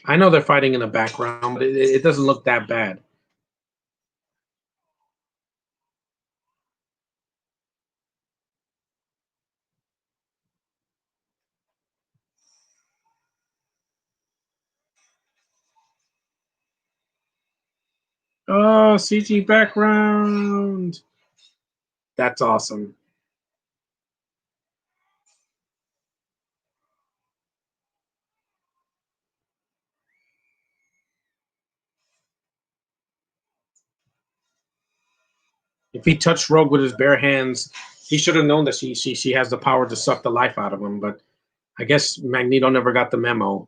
I know they're fighting in the background, but it doesn't look that bad. Oh, CG background. That's awesome. If he touched Rogue with his bare hands, he should have known that she has the power to suck the life out of him. But I guess Magneto never got the memo.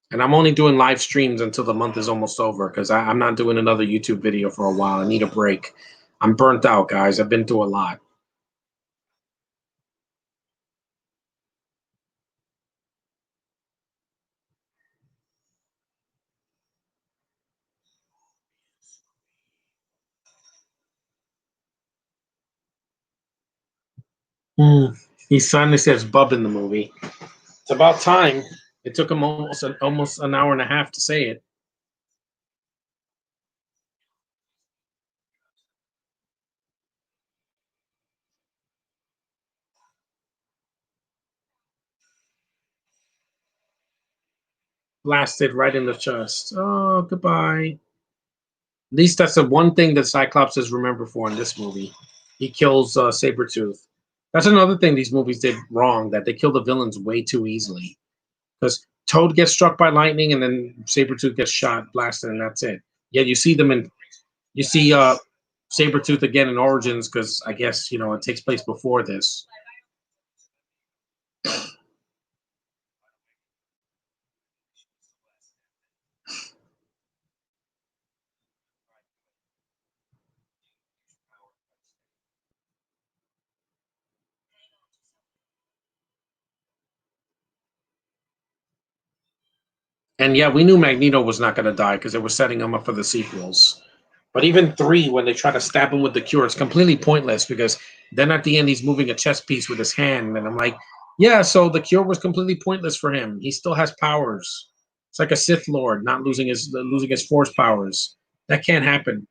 And I'm only doing live streams until the month is almost over because I'm not doing another YouTube video for a while. I need a break. I'm burnt out, guys. I've been through a lot. He finally says "bub" in the movie. It's about time. It took him almost an hour and a half to say it. Blasted right in the chest. Oh, goodbye. At least that's the one thing that Cyclops is remembered for in this movie. He kills Sabretooth. That's another thing these movies did wrong, that they kill the villains way too easily. Because Toad gets struck by lightning and then Sabretooth gets shot, blasted, and that's it. Yet you see them in you see Sabretooth again in Origins because I guess it takes place before this. And yeah, we knew Magneto was not gonna die because they were setting him up for the sequels. But even 3, when they try to stab him with the cure, it's completely pointless because then at the end he's moving a chess piece with his hand, and I'm like, yeah, so the cure was completely pointless for him. He still has powers. It's like a Sith Lord not losing his force powers. That can't happen.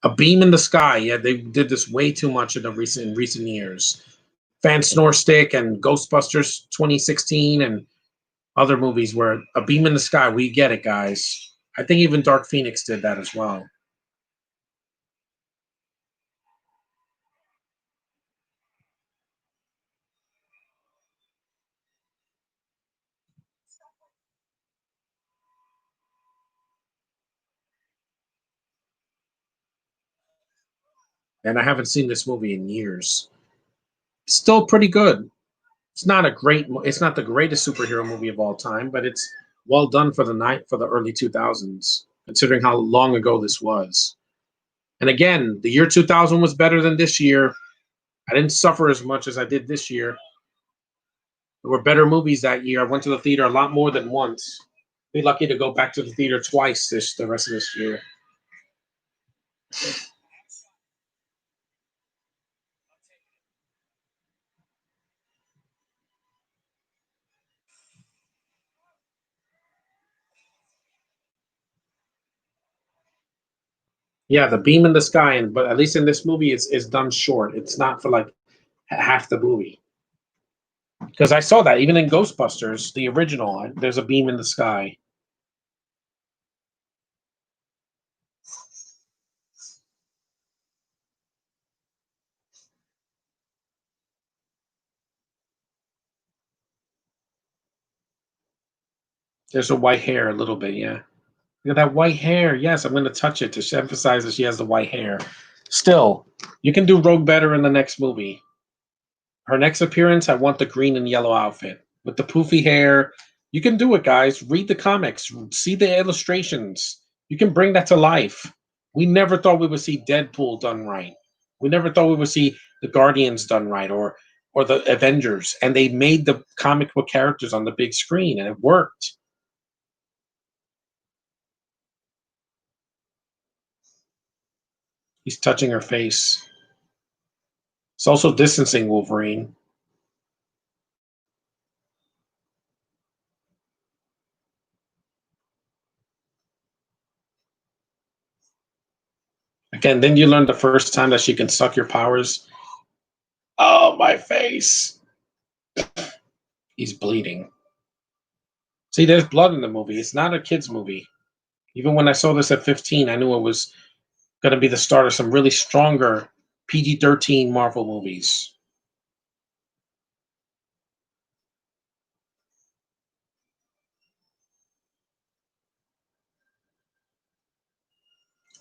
A beam in the sky. Yeah, they did this way too much in the recent years. Fan Snore Stick and Ghostbusters 2016 and other movies where a beam in the sky. We get it, guys. I think even Dark Phoenix did that as well. And I haven't seen this movie in years. It's still pretty good. It's not the greatest superhero movie of all time, but it's well done for the early 2000s, considering how long ago this was. And again, the year 2000 was better than this year. I didn't suffer as much as I did this year. There were better movies that year. I went to the theater a lot more than once. Be lucky to go back to the theater twice the rest of this year. Yeah, the beam in the sky, but at least in this movie, it's done short. It's not for like half the movie. Because I saw that even in Ghostbusters, the original, there's a beam in the sky. There's a white hair a little bit, yeah. Look at that white hair. Yes, I'm going to touch it to emphasize that she has the white hair. Still, you can do Rogue better in the next movie. Her next appearance, I want the green and yellow outfit with the poofy hair. You can do it, guys. Read the comics, see the illustrations. You can bring that to life. We never thought we would see Deadpool done right. We never thought we would see the Guardians done right or the Avengers. And they made the comic book characters on the big screen and it worked. He's touching her face. It's also distancing Wolverine. Again, then you learn the first time that she can suck your powers. Oh, my face. He's bleeding. See, there's blood in the movie. It's not a kid's movie. Even when I saw this at 15, I knew it was going to be the start of some really stronger PG-13 Marvel movies.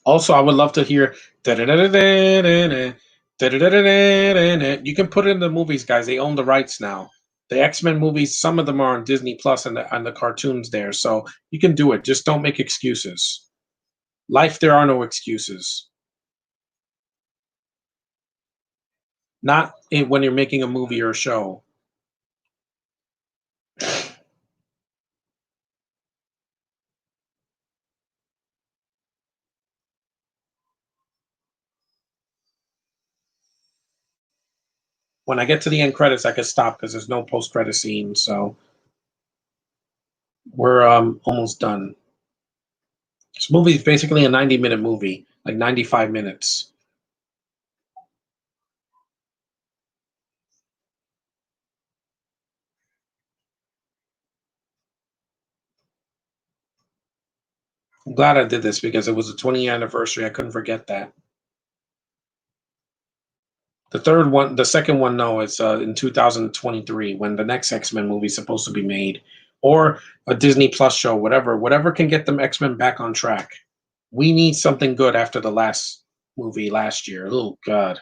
Also, I would love to hear. Da-da-da-da-da-da-da, da-da-da-da-da-da-da. You can put it in the movies, guys. They own the rights now. The X-Men movies, some of them are on Disney Plus and the cartoons there, so you can do it. Just don't make excuses. Life, there are no excuses. Not when you're making a movie or a show. When I get to the end credits, I can stop because there's no post-credit scene. So we're almost done. This movie is basically a 90-minute movie, like 95 minutes. I'm glad I did this because it was a 20th anniversary. I couldn't forget that. The third one, the second one, no, it's in 2023 when the next X-Men movie is supposed to be made, or a Disney Plus show, whatever can get them X-Men back on track. We need something good after the last movie last year. Oh God,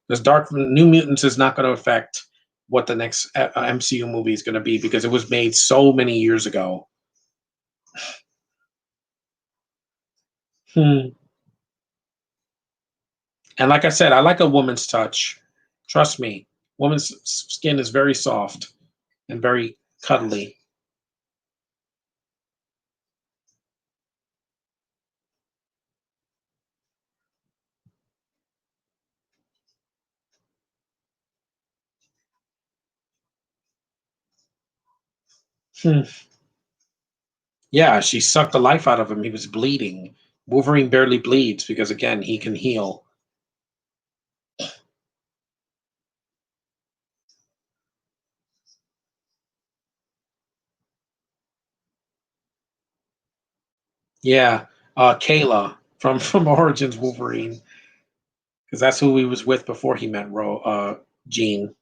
this Dark New Mutants is not going to affect what the next MCU movie is going to be because it was made so many years ago. Hmm. And like I said, I like a woman's touch. Trust me, woman's skin is very soft and very cuddly. Hmm. Yeah, she sucked the life out of him. He was bleeding. Wolverine barely bleeds because, again, he can heal. Yeah, Kayla from Origins Wolverine, because that's who he was with before he met Jean.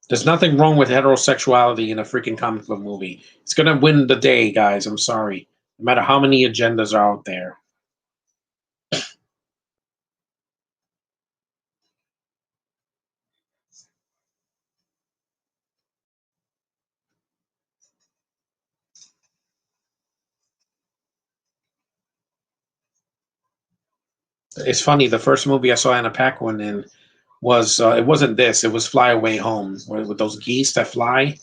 There's nothing wrong with heterosexuality in a freaking comic book movie. It's gonna win the day, guys. I'm sorry. No matter how many agendas are out there. It's funny. The first movie I saw Anna Paquin in was it wasn't this. It was Fly Away Home, with those geese that fly.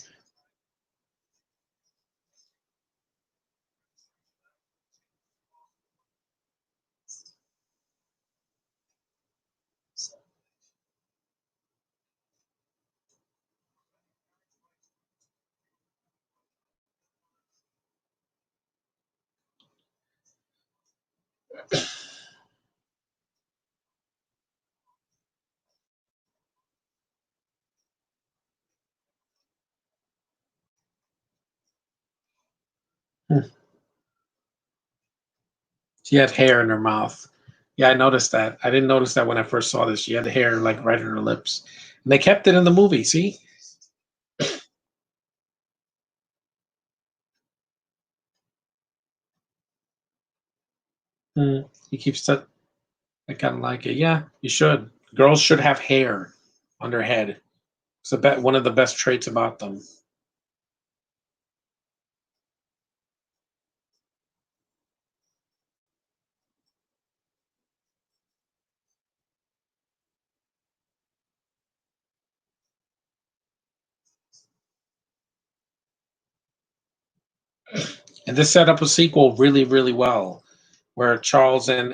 She had hair in her mouth. Yeah, I noticed that. I didn't notice that when I first saw this. She had hair like right in her lips. And they kept it in the movie, see? Mm, he keeps that. I kind of like it. Yeah, you should. Girls should have hair on their head. It's one of the best traits about them. And this set up a sequel really, really well, where Charles and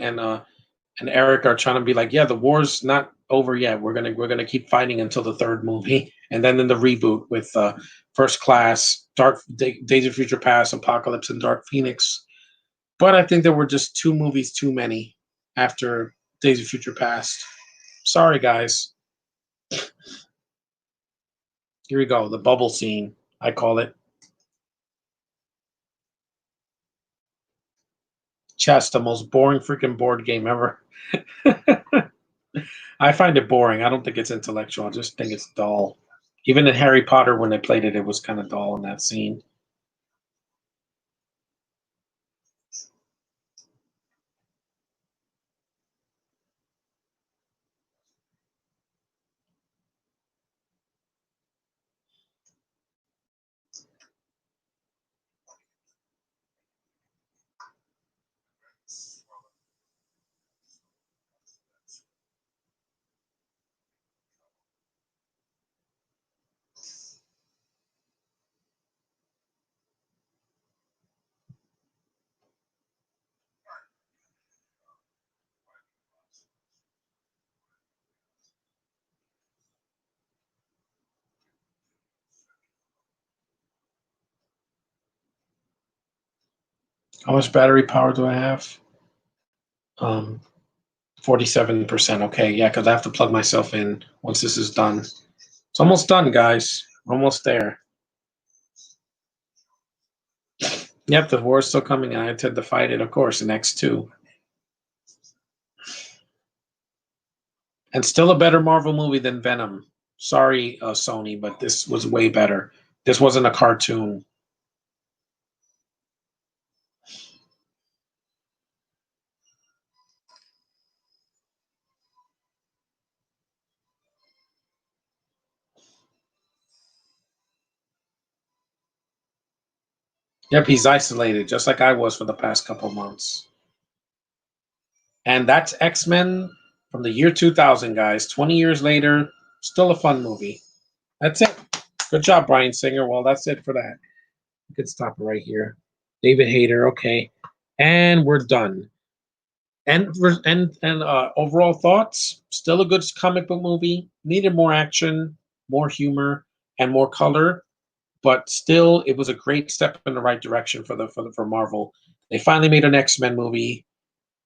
Eric are trying to be like, yeah, the war's not over yet. We're gonna keep fighting until the third movie, and then in the reboot with First Class, Days of Future Past, Apocalypse, and Dark Phoenix. But I think there were just two movies too many after Days of Future Past. Sorry, guys. Here we go. The bubble scene, I call it. Chess, the most boring freaking board game ever. I find it boring. I don't think it's intellectual. I just think it's dull. Even in Harry Potter, when they played it, it was kind of dull in that scene. How much battery power do I have? 47%. Okay, yeah, because I have to plug myself in once this is done. It's almost done, guys. We're almost there. Yep, the war is still coming, and I intend to fight it, of course, in X2. And still a better Marvel movie than Venom. Sorry, Sony, but this was way better. This wasn't a cartoon. Yep, he's isolated, just like I was for the past couple months. And that's X-Men from the year 2000, guys. 20 years later, still a fun movie. That's it. Good job, Brian Singer. Well, that's it for that. You could stop it right here. David Hayter, okay. And we're done. And overall thoughts, still a good comic book movie. Needed more action, more humor, and more color, but still, it was a great step in the right direction for Marvel. They finally made an X-Men movie.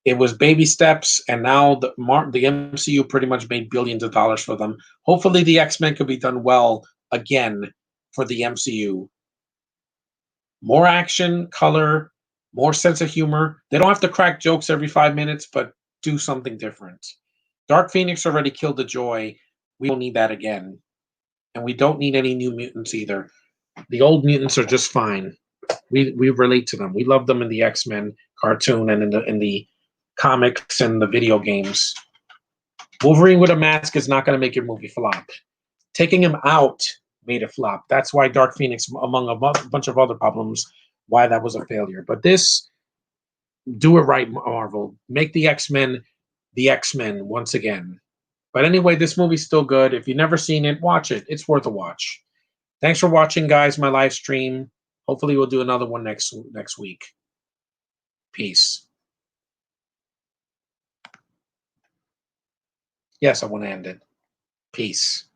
It was baby steps, and now the MCU pretty much made billions of dollars for them. Hopefully, the X-Men could be done well again for the MCU. More action, color, more sense of humor. They don't have to crack jokes every 5 minutes, but do something different. Dark Phoenix already killed the joy. We don't need that again. And we don't need any new mutants either. The old mutants are just fine. We relate to them. We love them in the X-Men cartoon and in the comics and the video games. Wolverine with a mask is not going to make your movie flop. Taking him out made it flop. That's why Dark Phoenix, among a bunch of other problems, why that was a failure. But this, do it right, Marvel. Make the X-Men once again. But anyway, this movie's still good. If you've never seen it, watch it. It's worth a watch. Thanks for watching, guys, my live stream. Hopefully we'll do another one next week. Peace. Yes, I want to end it. Peace.